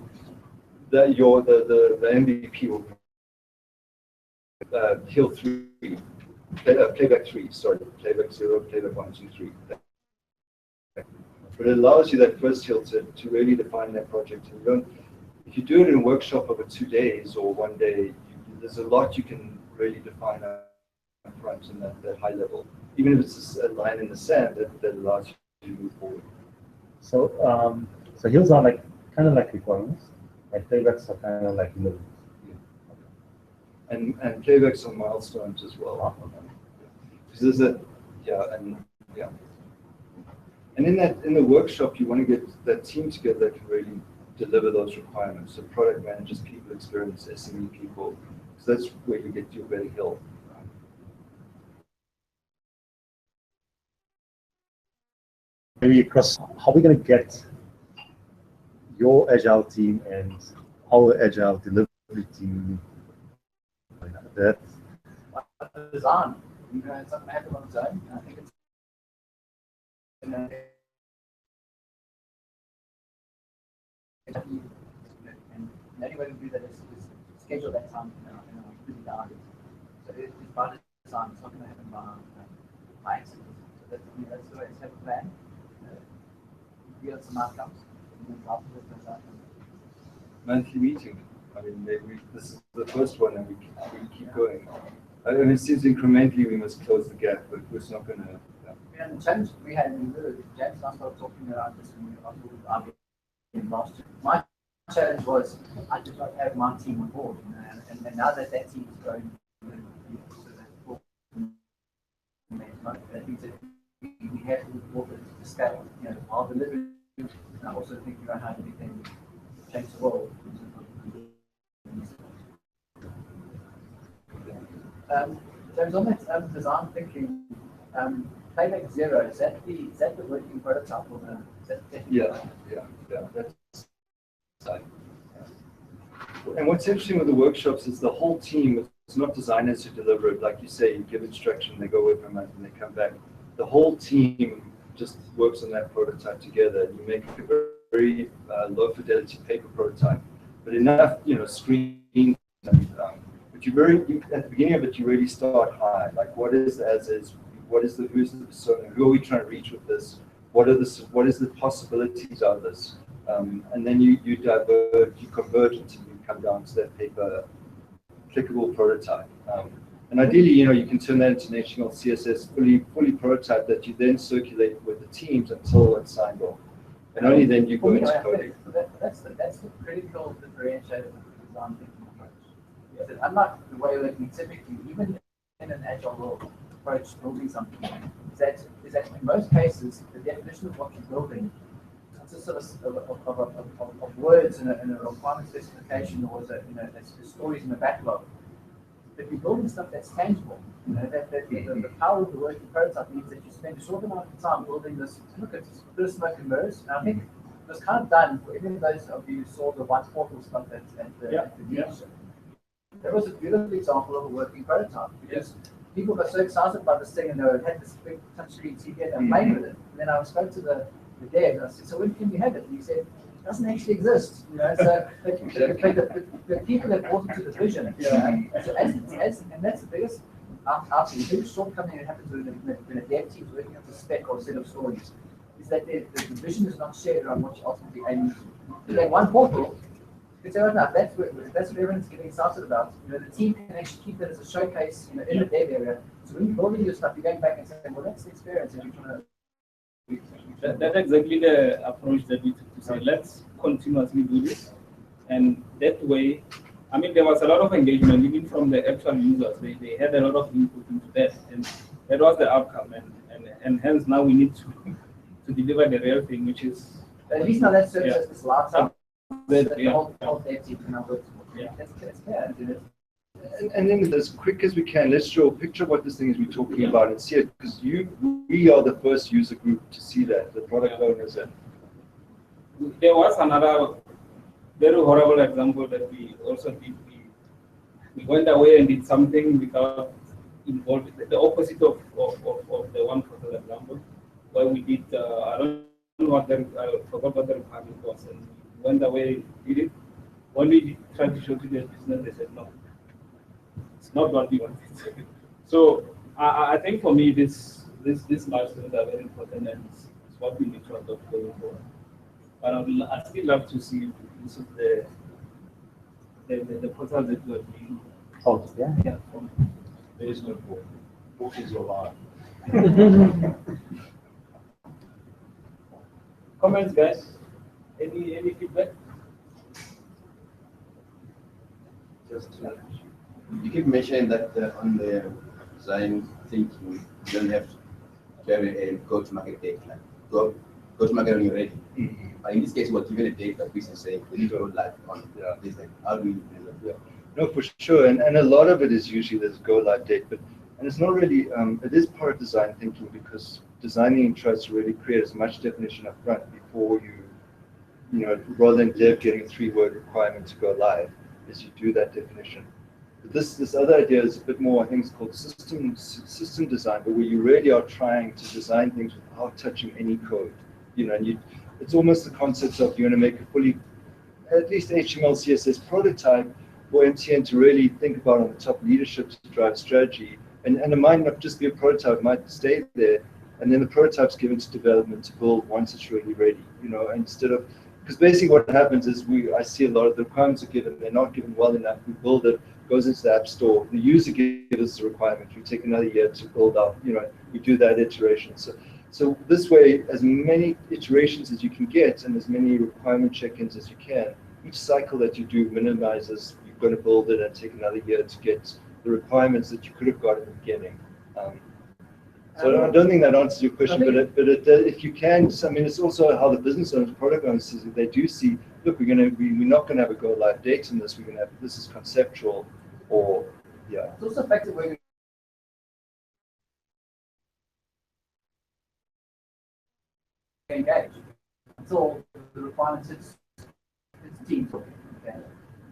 that the MVP will hill 3, playback 3. Sorry, playback 0, playback 1, 2, 3. But it allows you that first hill to really define that project. And if you do it in a workshop over 2 days or 1 day, there's a lot you can really define up front in that high level. Even if it's just a line in the sand, that allows you to move forward. So, so hills are kind of like requirements, like playbacks are kind of like levels. Yeah. And playbacks are milestones as well. Because there's And in the workshop, you want to get that team together that can really deliver those requirements. So product managers, people experience, SME people. So that's where you get your better hill. Maybe across, how are we going to get your Agile team and our Agile delivery team that Design. It's something happen on its own. I think it's and the only way to do that is schedule that time in our busy down. So it's by design, it's not going to happen by accident. So that's the way it's have a plan. Yield some outcomes. And then after those outcomes. Monthly meeting. I mean, this is the first one, and we keep going. I mean, it seems incrementally we must close the gap, but we're not going to. Yeah, and the challenge we had in James and I started talking around this when we were in last year. My challenge was I did not have my team on board, you know, and now that team is growing, that means that we have to report it to scale, you know, while delivering. And I also think about how we can change the world. James, on that design thinking, playback zero, is that the working prototype or is that Yeah, that's right. And what's interesting with the workshops is the whole team, it's not designers who deliver it. Like you say, you give instruction, they go away for a month and they come back. The whole team just works on that prototype together. You make a very low fidelity paper prototype, but enough, you know, screen. But at the beginning of it, you really start high. Like, what is the as is? Who's the persona? Who are we trying to reach with this? What is the possibilities of this? And then you divert, you convert it, and you come down to that paper clickable prototype. And ideally, you know, you can turn that into an HTML, CSS fully prototype that you then circulate with the teams until it's signed off. And only then you go into coding. That's the critical differentiator of the design thinking approach. That unlike the way that we typically, even in an agile world, approach building something, is that in most cases the definition of what you're building consists of words and a requirement specification, or as stories in a backlog. But you're building stuff that's tangible. You know, the power of the working prototype means that you spend a short amount of time building this. Look at this first smoke and mirrors. And I think it was kind of done for any of those of you who saw the white portal stuff at the dealership. That was a beautiful example of a working prototype, because people got so excited about this thing, and they had this big touchscreen TV and they're playing with it. And then I spoke to the dev and I said, "So when can we have it?" And he said, "It doesn't actually exist." You know, so the people that bought into the vision. So and that's the biggest the biggest shortcoming that happens when a dev team is working on a spec or a set of stories, is that the vision is not shared around what you ultimately aim to. Like one portal. It's enough. That's what everyone's getting excited about. You know, the team can actually keep that as a showcase, you know, in the dev area. So when you're building your stuff, you're going back and saying, "Well, that's the experience," and you're trying to. That's exactly the approach that we took to say, let's continuously do this, and that way, I mean, there was a lot of engagement even from the actual users. They had a lot of input into that, and that was the outcome. And hence now we need to deliver the real thing, which is at least now that serves as this last time. Yeah. And then as quick as we can, let's draw a picture of what this thing is we're talking about and see it, because we are the first user group to see that, the product owners. And there was another very horrible example that we also did. We went away and did something without involving the opposite of the one for the example, where we did I don't know I forgot what the requirement was, and went away, did it. When we tried to show to the business, they said no, it's not what we wanted. So I think for me, these milestones are very important, and it's what we need to adopt going forward. But I'd still love to see use of the portal that you are doing. Oh, yeah. There is no book. Book is your life. Comments, guys? Any feedback? You keep mentioning that on the design thinking, you don't have to have a go-to-market date. Like go-to-market when you're ready. But in this case, we're given a date that we saying we need to go live on this thing. How do we do that? No, for sure. And a lot of it is usually this go live date, and it's not really. It is part of design thinking, because designing tries to really create as much definition up front before you know, rather than dev getting a 3-word requirement to go live, is you do that definition. But this other idea is a bit more, I think it's called system design, but where you really are trying to design things without touching any code. You know, and it's almost the concept of you want to make a fully, at least HTML, CSS prototype, for MTN to really think about on the top leadership to drive strategy. And it might not just be a prototype, it might stay there. And then the prototype's given to development to build once it's really ready, instead of, because basically what happens is I see a lot of the requirements are given, they're not given well enough, we build it, goes into the app store, the user gives us the requirement, we take another year to build out, we do that iteration. So this way, as many iterations as you can get and as many requirement check-ins as you can, each cycle that you do minimizes, you're going to build it and take another year to get the requirements that you could have got in the beginning. So I don't think that answers your question, but if you can, I mean, it's also how the business owners, product owners, see it. They do see, look, we're not going to have a go live date in this. We're going to have, this is conceptual, or yeah. It's also effective when you engage. So the requirements, it's team talking. Okay?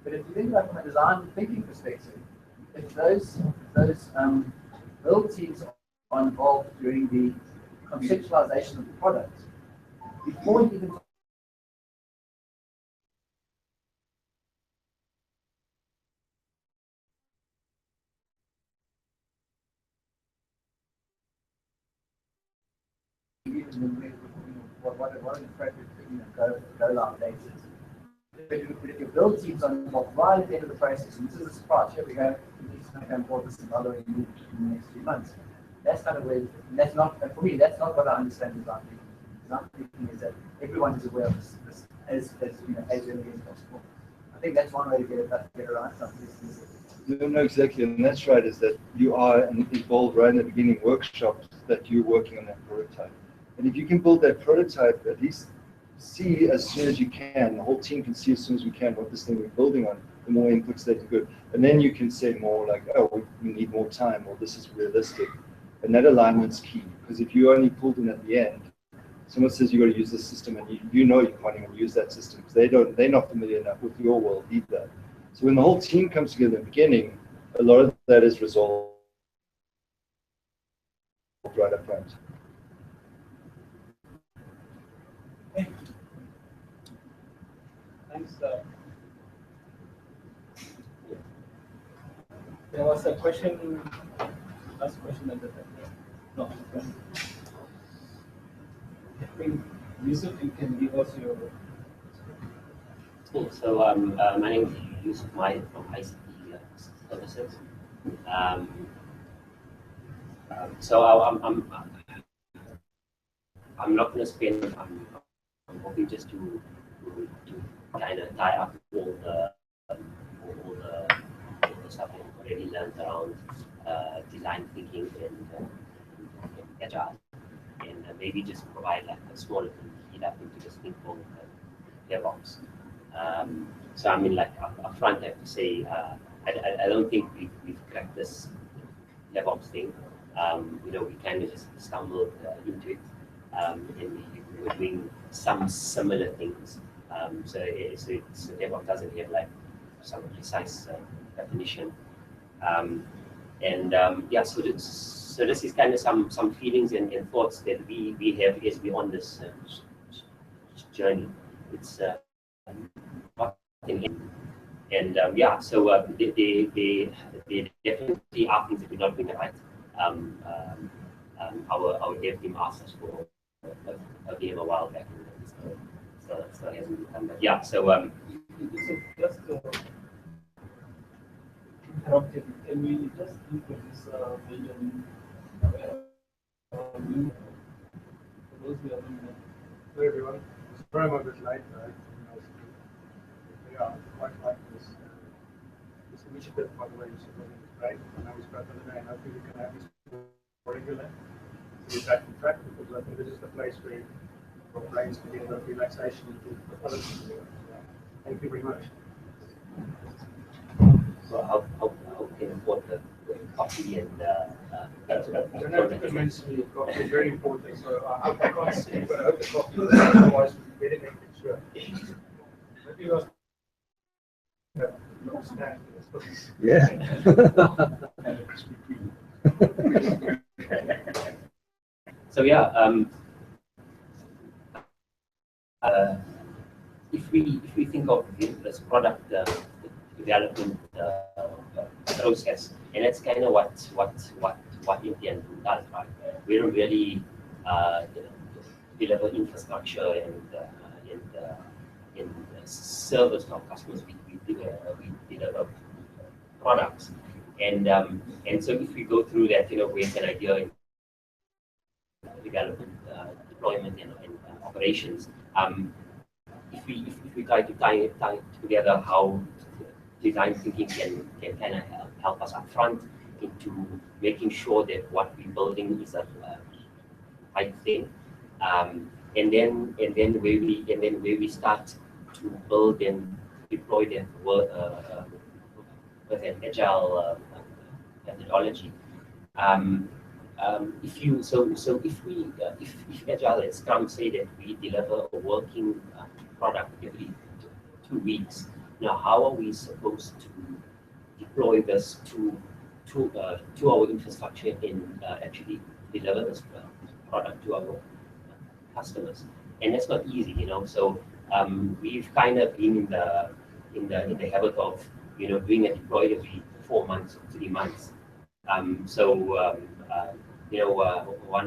But if you think about it from a design thinking perspective, if those build teams are involved during the conceptualization of the product, before you even what an appropriate go live date is. But if your build teams are involved right at the end of the process, and this is a surprise, here we go, it's going to go and board this another in the next few months. That's kind of where, that's not, for me, that's not what I understand design thinking. Design thinking is that everyone is aware of this as early as possible. I think that's one way to get it right. No, exactly, and that's right, is that you are involved right in the beginning workshops that you're working on that prototype. And if you can build that prototype, at least see as soon as you can, the whole team can see as soon as we can what this thing we're building on, the more inputs they can go. And then you can say more like, oh, we need more time, or this is realistic. And that alignment's key, because if you only pulled in at the end, someone says you got to use this system, and you can't even use that system because they're not familiar enough with your world either. So when the whole team comes together in the beginning, a lot of that is resolved right up front. Thanks. There was a question, last question at the time. No. I think, Yusuf, you can give us your... Cool. So my name is Yusuf Mai from ICT Services. So I'm not going to spend. I'm hoping just to kind of tie up all the stuff I've already learned around design thinking and Agile, and maybe just provide like a small heat up into this thing called DevOps. So I mean, like up front, I have to say, I don't think we've cracked this DevOps thing. We kind of just stumbled into it, and we were doing some similar things. So DevOps doesn't have like some precise definition. Yeah, so this is kind of some feelings and thoughts that we have as we on this journey. It's and yeah, so they definitely are things that we're not doing right. Our dev team asked us for a game a while back, so it hasn't become that. Yeah, so just interrupted. Can we just input this vision for those who are doing that? Hello everyone. Sorry I'm a bit late. Yeah, quite like this initiative, by the way, is great. And I was about the other day, and hopefully we can have this more regular. So we're back on track, because I think this is the place where our brains can get enough relaxation into the policy. Thank you very much. so how can afford the coffee and I don't know if you can mention your coffee, it's very important. So I can't see, but I hope the coffee is otherwise we'll get it next year. Maybe you ask. Yeah. So yeah, if we think of this product development process, and that's kind of what Indian does, right? We don't really deliver infrastructure and service to our customers. We deliver products, and so if we go through that, we have an idea in development, deployment, and operations. If we try to tie together how design thinking can kind of help us upfront into making sure that what we're building is a right thing, and then where we start to build and deploy that with an agile methodology. If Agile and Scrum say that we deliver a working product every 2 weeks, now how are we supposed to deploy this to our infrastructure and actually deliver this product to our customers? And that's not easy, So we've kind of been in the habit of doing a deploy every 4 months or 3 months. One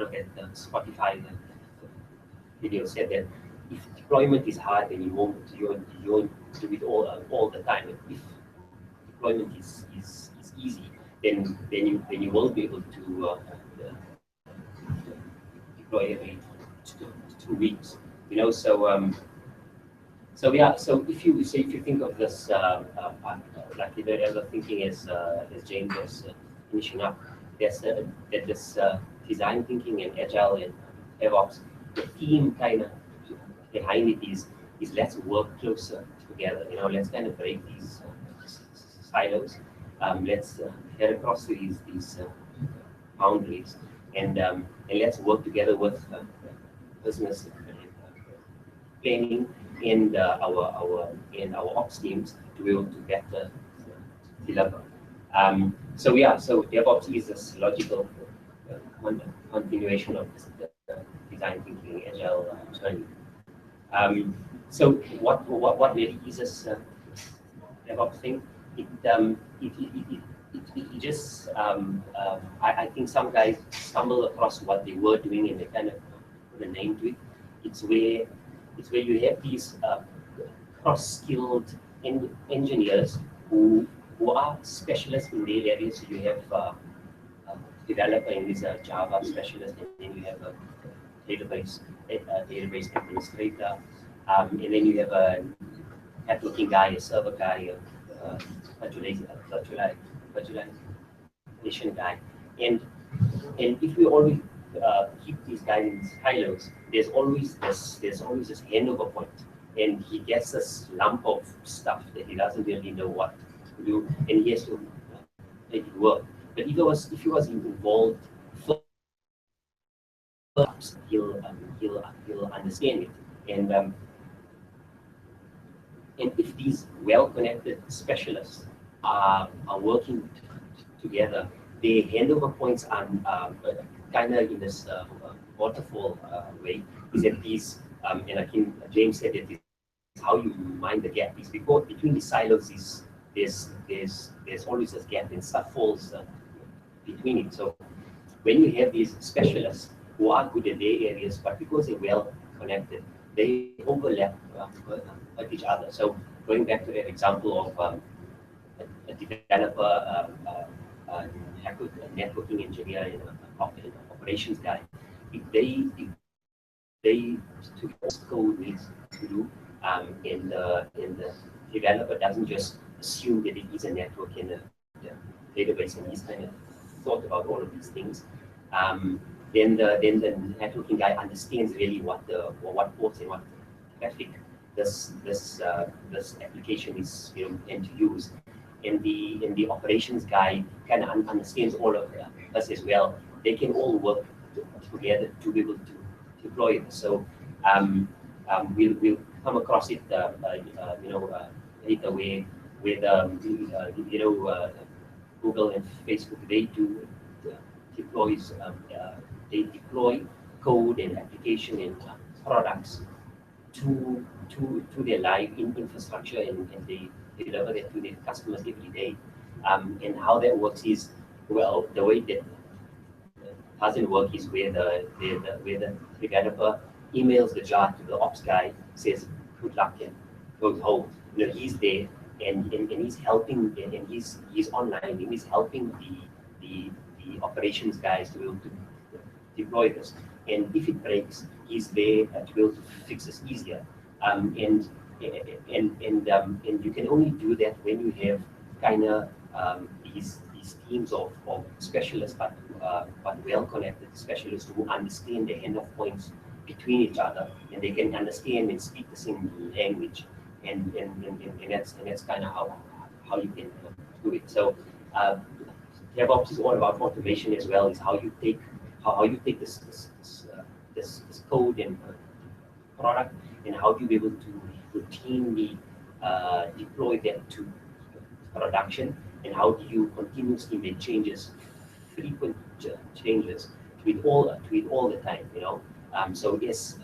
of the Spotify videos said that if deployment is hard, then you won't do it all the time. If deployment is easy, then you will be able to deploy every 2 weeks. So if you think of this like the other thinking as James was finishing up, that this design thinking and agile and DevOps, the theme kind of behind it is let's work closer together. Let's kind of break these silos. Let's head across these boundaries, and let's work together with business planning and our ops teams to be able to better deliver. So DevOps is this logical continuation of the design thinking agile journey. So what really is this DevOps thing? It just I think some guys stumble across what they were doing and they kind of put a name to it. It's where you have these cross-skilled engineers who are specialists in their areas. So you have a developer and he's a Java specialist, and then you have a database administrator, and then you have a networking guy, a server guy, a virtualization guy, and if we always keep these guys in silos, there's always this handover point, and he gets this lump of stuff that he doesn't really know what to do, and he has to make it work. But if he was involved, he'll understand it, and if these well-connected specialists are working together, the handover points are kind of in this waterfall way. Is that these, and I think James said that it's how you mind the gap. Is because between the silos there's always this gap and stuff falls between it. So when you have these specialists who are good at their areas, but because they're well connected, they overlap with each other. So going back to that example of a developer, a networking engineer, and an operations guy, if they took code needs to do, and the developer doesn't just assume that it is a network in a database, and he's kind of thought about all of these things. Then the networking guy understands really what ports and what traffic this application is meant to use, and the operations guy kind of understands all of this as well. They can all work together to be able to deploy it. So we'll come across it later where with Google and Facebook, they do deploys they deploy code and application and products to their live infrastructure, and they deliver that to their customers every day. And how that works is, well, the way that doesn't work is where the developer emails the jar to the ops guy, says good luck and goes home. You know, he's there and he's helping and he's online and he's helping the operations guys to be able to deploy this. And if it breaks, he's there to be able to fix this easier. And you can only do that when you have kind of these teams of specialists, but well connected specialists who understand the handoff points between each other, and they can understand and speak the same language, and that's kind of how you can do it. So DevOps is all about automation as well. Is how you take this code and product, and how you be able to routinely deploy that to production, and how do you continuously make changes, frequent changes to it all the time. You know, so yes,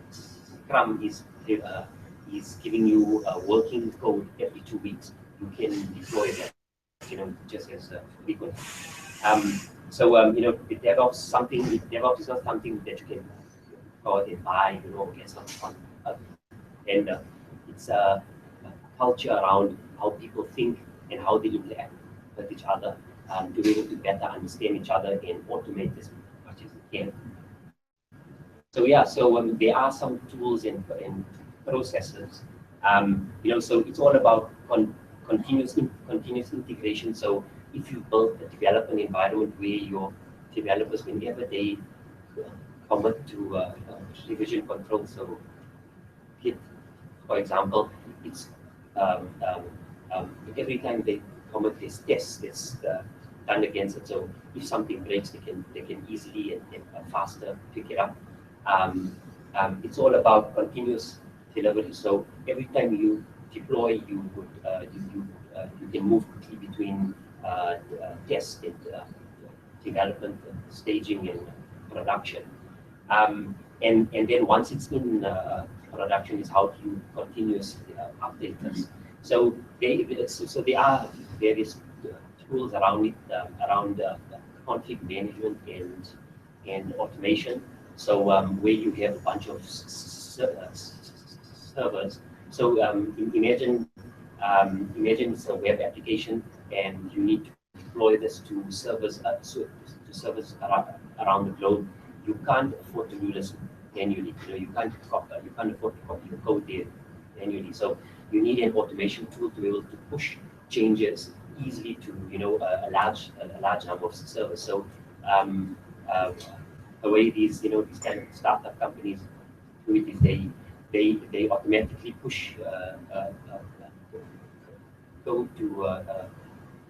Scrum is giving you working code every 2 weeks. You can deploy that, you know, just as frequent. You know, the DevOps is not something that you can go out and buy, you know, get some fun. And it's a culture around how people think and how they interact with each other, to be able to better understand each other and automate as much as we can. So yeah, there are some tools and processes. You know, so it's all about continuous integration. So if you build a development environment where your developers, whenever they commit to revision control, so Git, for example, it's every time they commit this test that's done against it. So if something breaks, they can easily and faster pick it up. It's all about continuous delivery. So every time you deploy, you can move quickly between test and development, staging, and production. And then once it's in production, is how do you continuously update this? So there are various tools around it, around config management and automation. So where you have a bunch of servers. So imagine it's a web application, and you need to deploy this to servers around the globe. You can't afford to do this manually. You know, you can't afford to copy the code there manually. So you need an automation tool to be able to push changes easily to, you know, a large number of servers. So the way these kind of startup companies do it is they automatically push code to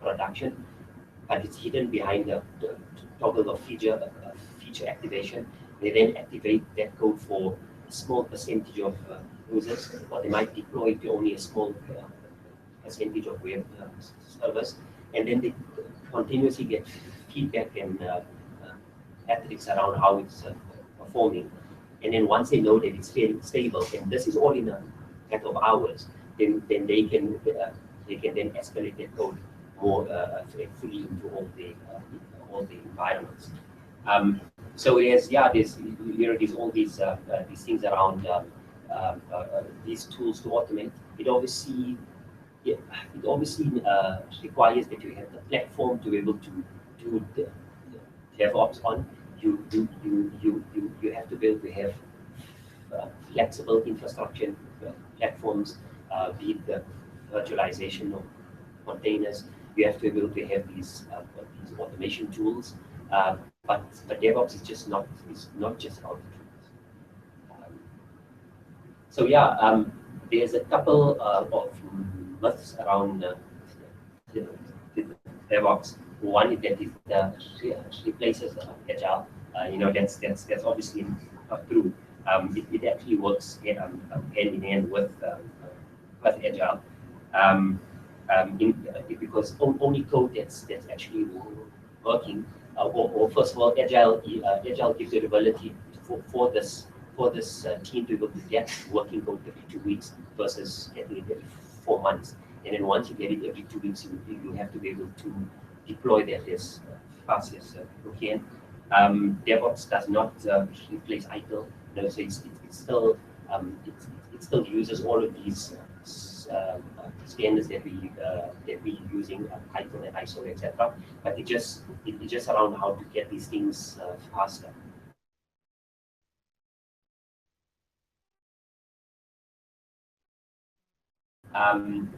production, but it's hidden behind the toggle of feature activation. They then activate that code for a small percentage of users, or they might deploy to only a small percentage of web servers, and then they continuously get feedback and metrics around how it's performing. And then once they know that it's fairly stable, and this is all in a matter of hours, then they can then escalate their code more fully into all the environments. So there's all these things around these tools to automate. It obviously requires that you have the platform to be able to do the DevOps on. You have to be able to have flexible infrastructure platforms, be it the virtualization of containers. You have to be able to have these automation tools. But DevOps is not just about the tools. So yeah, there's a couple of myths around DevOps. One is that it replaces Agile. You know, that's obviously not true. It actually works hand in hand with Agile. Because only code that's actually working. Or first of all, Agile gives you the ability for this team to be able to get working code every 2 weeks versus getting it every 4 months. And then once you get it every 2 weeks, you have to be able to deploy that as fast as you can. DevOps does not replace ITIL. No, so it's still it still uses all of these standards that we using, ITIL and ISO, etc. But it's just around how to get these things faster.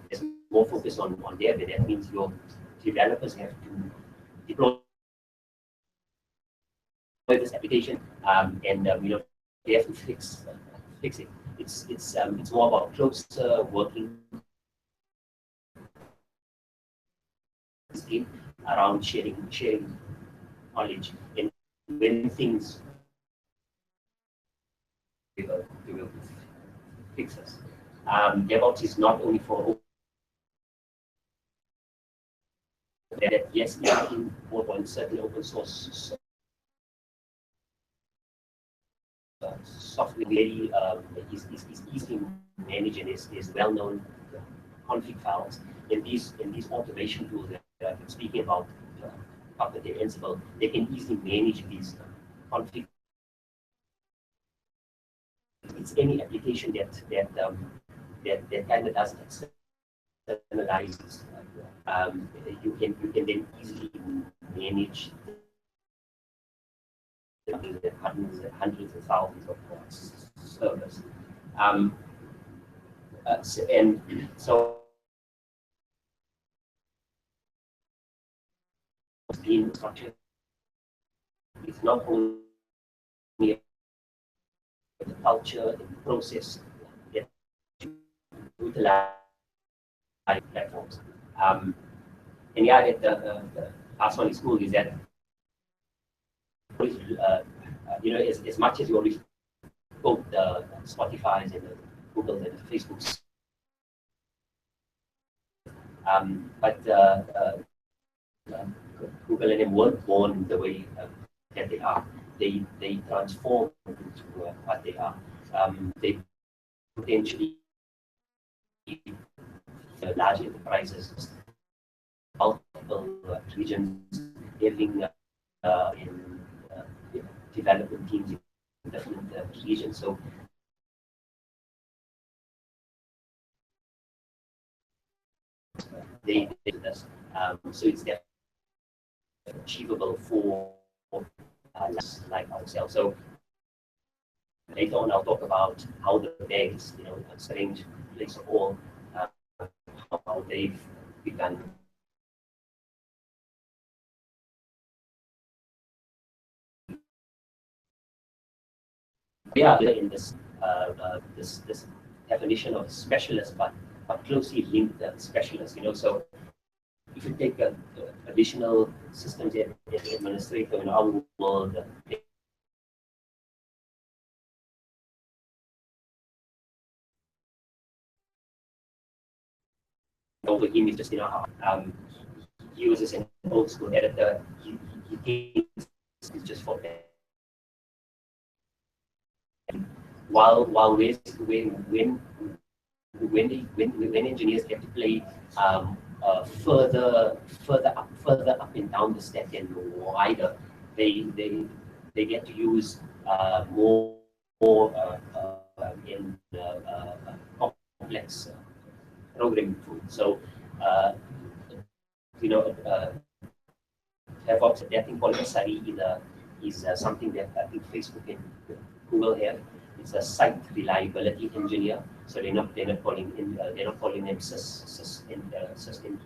There's more focus on dev, and that means your developers have to deploy this application, and they have to fix it. It's more about closer working team around sharing knowledge, and when things we will fix this. DevOps is not only for that. Yes, we are in on certain open source software very is easily managed and is well known config files. And these automation tools that I've been speaking about, Puppet and Ansible, they can easily manage these config. It's any application that kind of does externalize. You can then easily manage hundreds of thousands of servers. So being structured, it's not only the culture and the process that utilize platforms. And yeah, the last one is cool is that as much as you always quote the Spotify's and the Google's and the Facebook's, but Google and them weren't born the way that they are. They transform into what they are. They potentially large enterprises, multiple regions, living in development teams in different regions. So they do this. So it's definitely achievable for like ourselves. So later on, I'll talk about how the banks, a strange place of all, how they've begun. We are in this this definition of specialist, but closely linked specialist. So if you take additional systems administrator in our world, over him is just he uses an old school editor. He thinks it's just for that. While when engineers get to play further up and down the stack and wider, they get to use more in complex programming tools. So DevOps adapting policy is something that I think Facebook and Google have. It's a site reliability engineer. So they're not calling them system.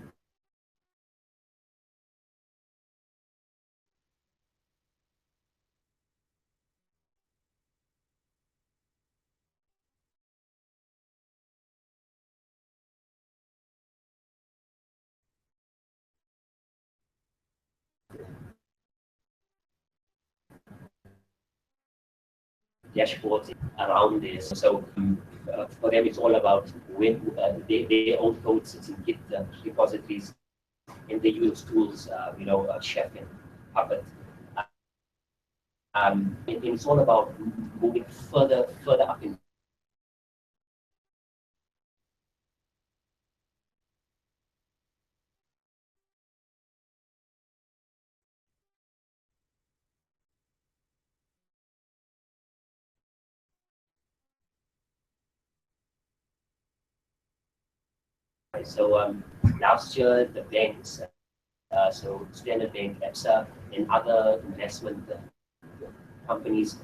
Dashboards around this. So for them, it's all about when they own code sits in Git repositories, and they use tools, Chef and Puppet. And it's all about moving further up in right? So last year the banks, so Standard Bank, EPSA, and other investment companies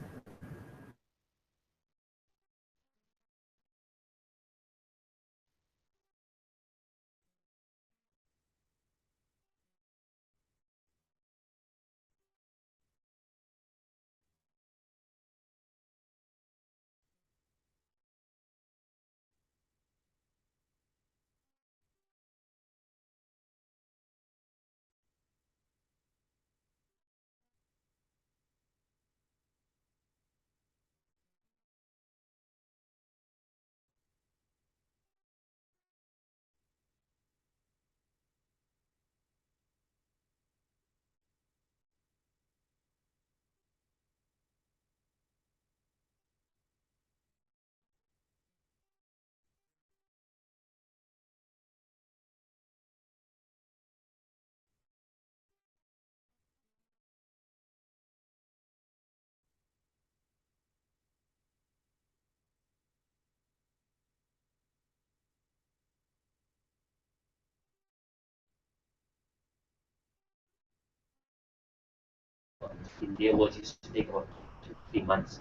in their words used to take about 2 to 3 months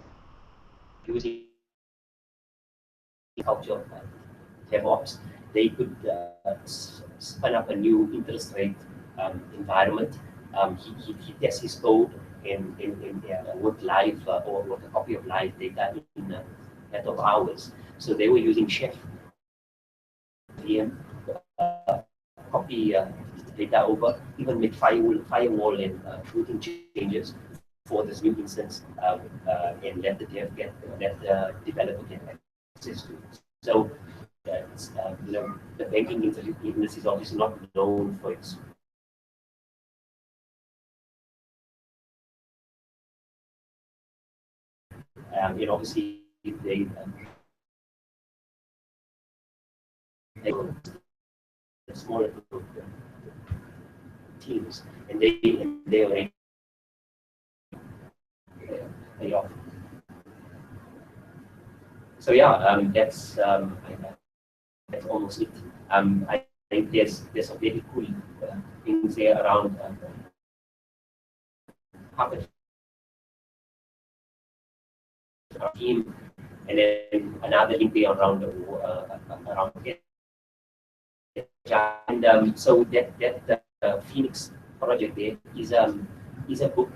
using culture of DevOps. They could spin up a new interest rate environment. He tests his code with live or with a copy of live data in a matter of hours. So they were using Chef VM, copy data over, even make firewall and routing changes for this new instance, and let the developer get access to it. So the banking industry is obviously not known for its obviously they smaller teams, and they already pay off. So yeah, that's almost it. I think there's some very cool things there around puppet team, and then another link there around around and so that Phoenix project there is a book.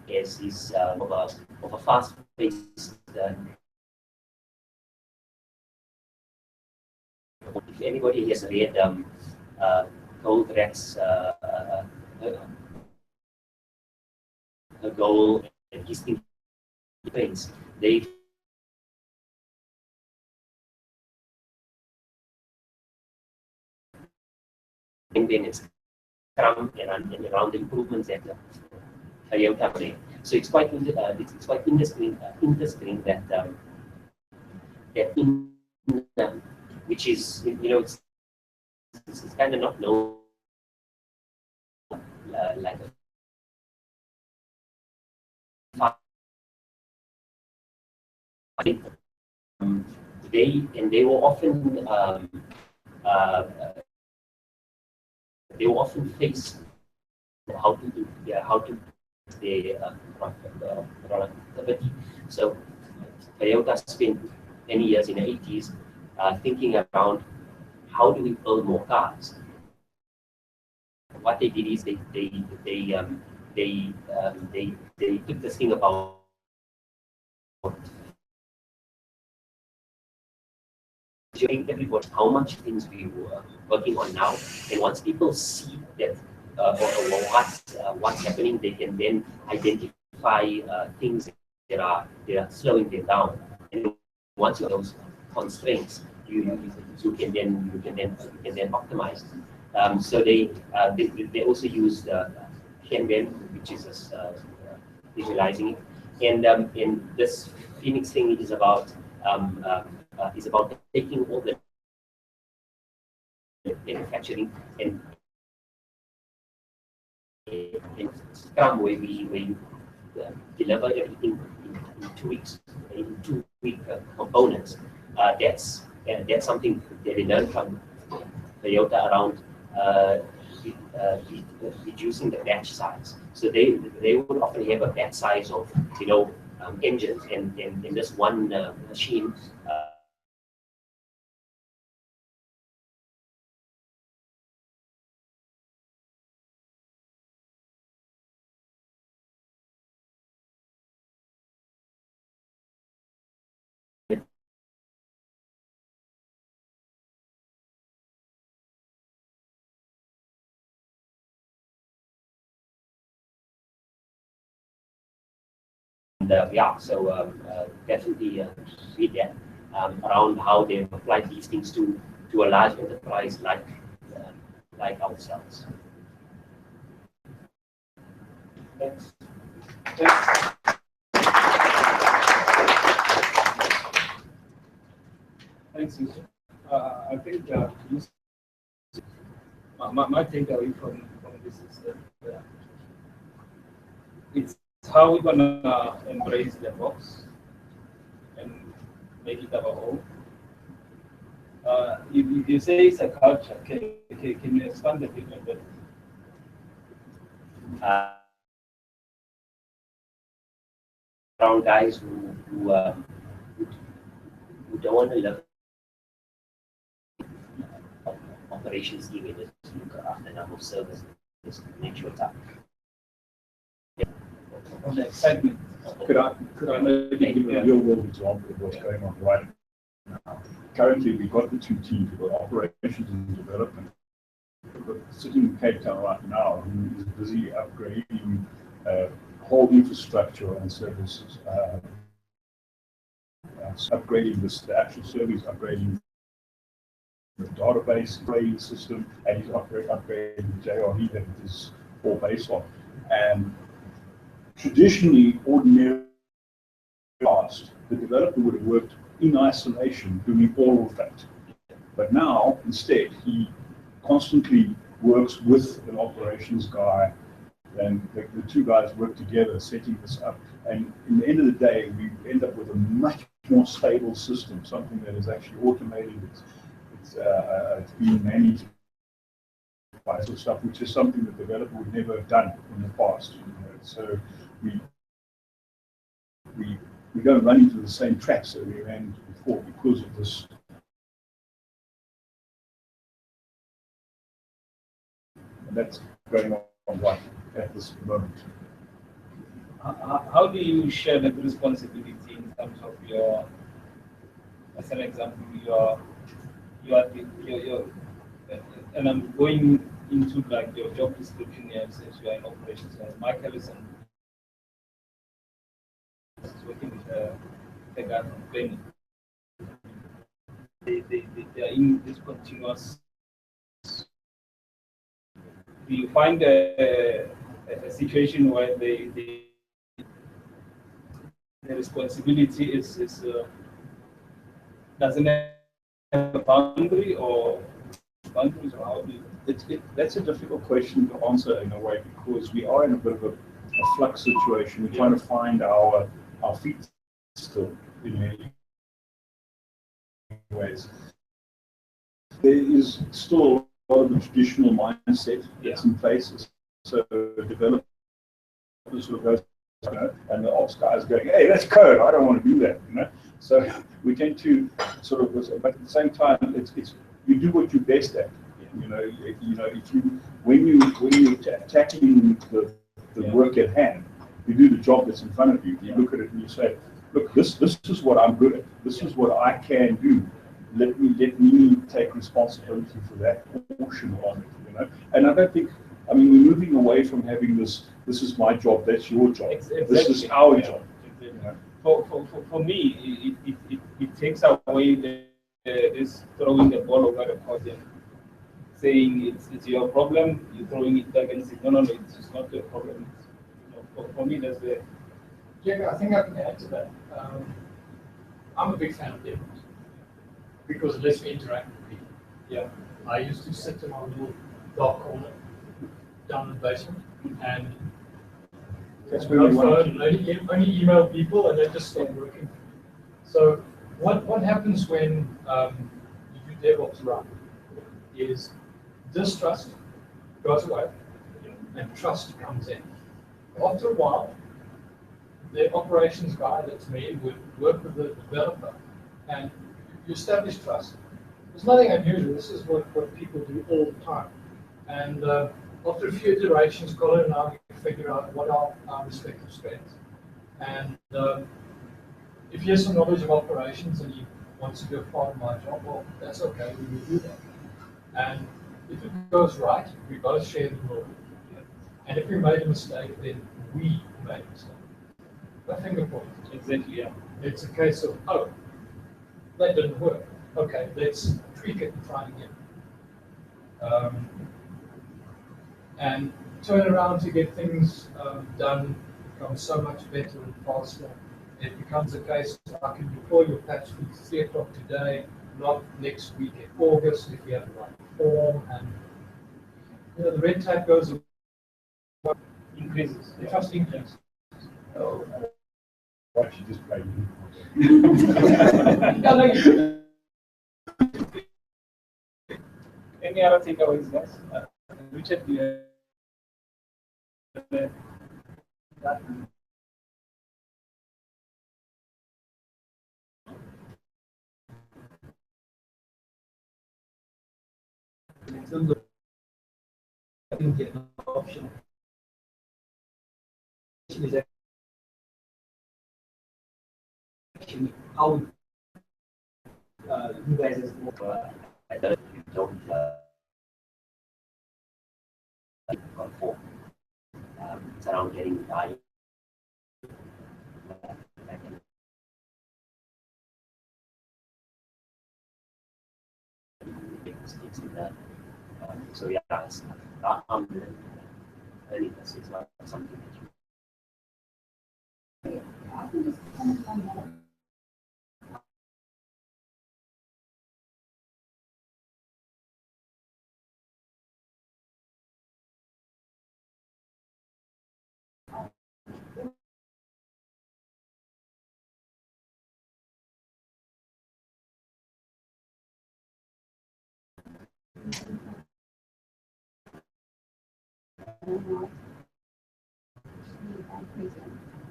It's is of a fast-paced. If anybody has read Goldratt's a goal and his things, they maintain its Scrum and around the improvements that Toyota made. So it's quite interesting that that in which is it's kind of not known like they were often faced how to their productivity. So Toyota spent many years in the 80s thinking around how do we build more cars. What they did is they took this thing about showing everybody how much things we were working on now, and once people see that what's happening, they can then identify things that are slowing them down. And once you have those constraints, you can then optimize. So they also use Kanban, which is visualizing it, and this Phoenix thing is about taking all the manufacturing and in Scrum where we deliver everything in 2 weeks, in 2 week components. That's something that they learned from Toyota around reducing the batch size. So they would often have a batch size of engines, and in this one machine. So definitely read that around how they apply these things to a large enterprise like ourselves. Thanks. Thanks, Yusuf. I think my takeaway from this is that it's how we're gonna embrace DevOps and make it our own. You say it's a culture. Can you expand a bit on that? Around guys who don't want to live operations team and just look after the number of services, just make sure it's up. On the excitement. Could I maybe give a real world example of what's going on right now? Currently, we've got the two teams, we've got operations and development. We've got sitting in Cape Town right now who is busy upgrading whole infrastructure and services, upgrading the actual service, upgrading the database, upgrading system, and he's upgrading the JRE that it is all based on. And traditionally, ordinary past, the developer would have worked in isolation doing all of that. But now, instead, he constantly works with an operations guy, and the two guys work together setting this up. And in the end of the day, we end up with a much more stable system, something that is actually automated. It's being managed by sort of stuff, which is something the developer would never have done in the past. So we don't run into the same traps that we ran into before because of this. And that's going on right at this moment. How do you share the responsibility in terms of your, as an example, your and I'm going into like your job description here, since you are in operations. Michael is working with the guy from planning. They are in this continuous. Do you find a situation where the responsibility is doesn't have a boundary or boundaries, or how do you? That's a difficult question to answer in a way, because we are in a bit of a flux situation. We're trying to find our feet still in many ways. There is still a lot of the traditional mindset that's in place. So developers sort of go, and the ops guys going, hey, that's code. I don't want to do that. So we tend to sort of, but at the same time, it's you do what you're best at. If you when you're tackling the work at hand, you do the job that's in front of you. You look at it and you say, look, this is what I'm good at. This is what I can do. Let me take responsibility for that portion of it. And I don't think, we're moving away from having this is my job, that's your job. Exactly. This is our job. Exactly. For me, it takes away this throwing the ball over the court and saying it's your problem, you're throwing it back and say, no, it's not your problem. For me, that's the. Yeah, I think I can add to that. I'm a big fan of DevOps because it lets me interact with people. Yeah. I used to sit in my little dark corner down in the basement and That's where you want to only email people and they just stop working. So what happens when you do DevOps right is distrust goes away and trust comes in. After a while, the operations guy, that's me, would work with the developer and you establish trust. There's nothing unusual. This is what people do all the time. And after a few iterations, Colin and I figure out what are our respective strengths. And if he has some knowledge of operations and he wants to be a part of my job, well, that's okay, we will do that. And if it goes right, we both share the glory. And if we made a mistake, then we made a mistake. A finger point. Exactly, yeah. It's a case of, oh, that didn't work. Okay, let's tweak it and try again. And turn around to get things done becomes so much better and faster. It becomes a case of I can deploy your patch for 3 o'clock today, not next week in August if we have the right form. And the red tape goes away. Increases. The trust increases. Why should just play you? Any other takeaways, guys? Richard, do you have In terms of option, is actually how you guys as I don't conform. It's around getting value. Make mistakes in that. So yeah, it's not early. It's not something that you. I can just comment on that.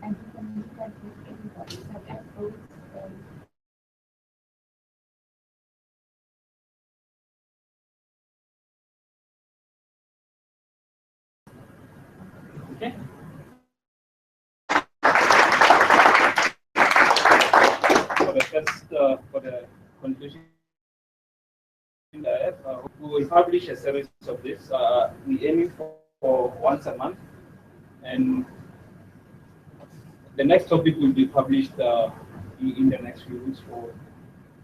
And you can interact with everybody. So that both okay? For the conclusion, we will publish a series of this. We aim for once a month, and the next topic will be published in the next few weeks for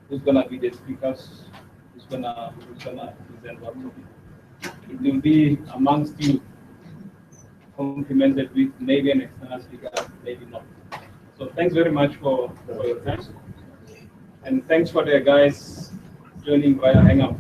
who's gonna be the speakers, who's gonna present what topic. It will be amongst you, complemented with maybe an external speaker, maybe not. So thanks very much for your time. And thanks for the guys joining via Hangout.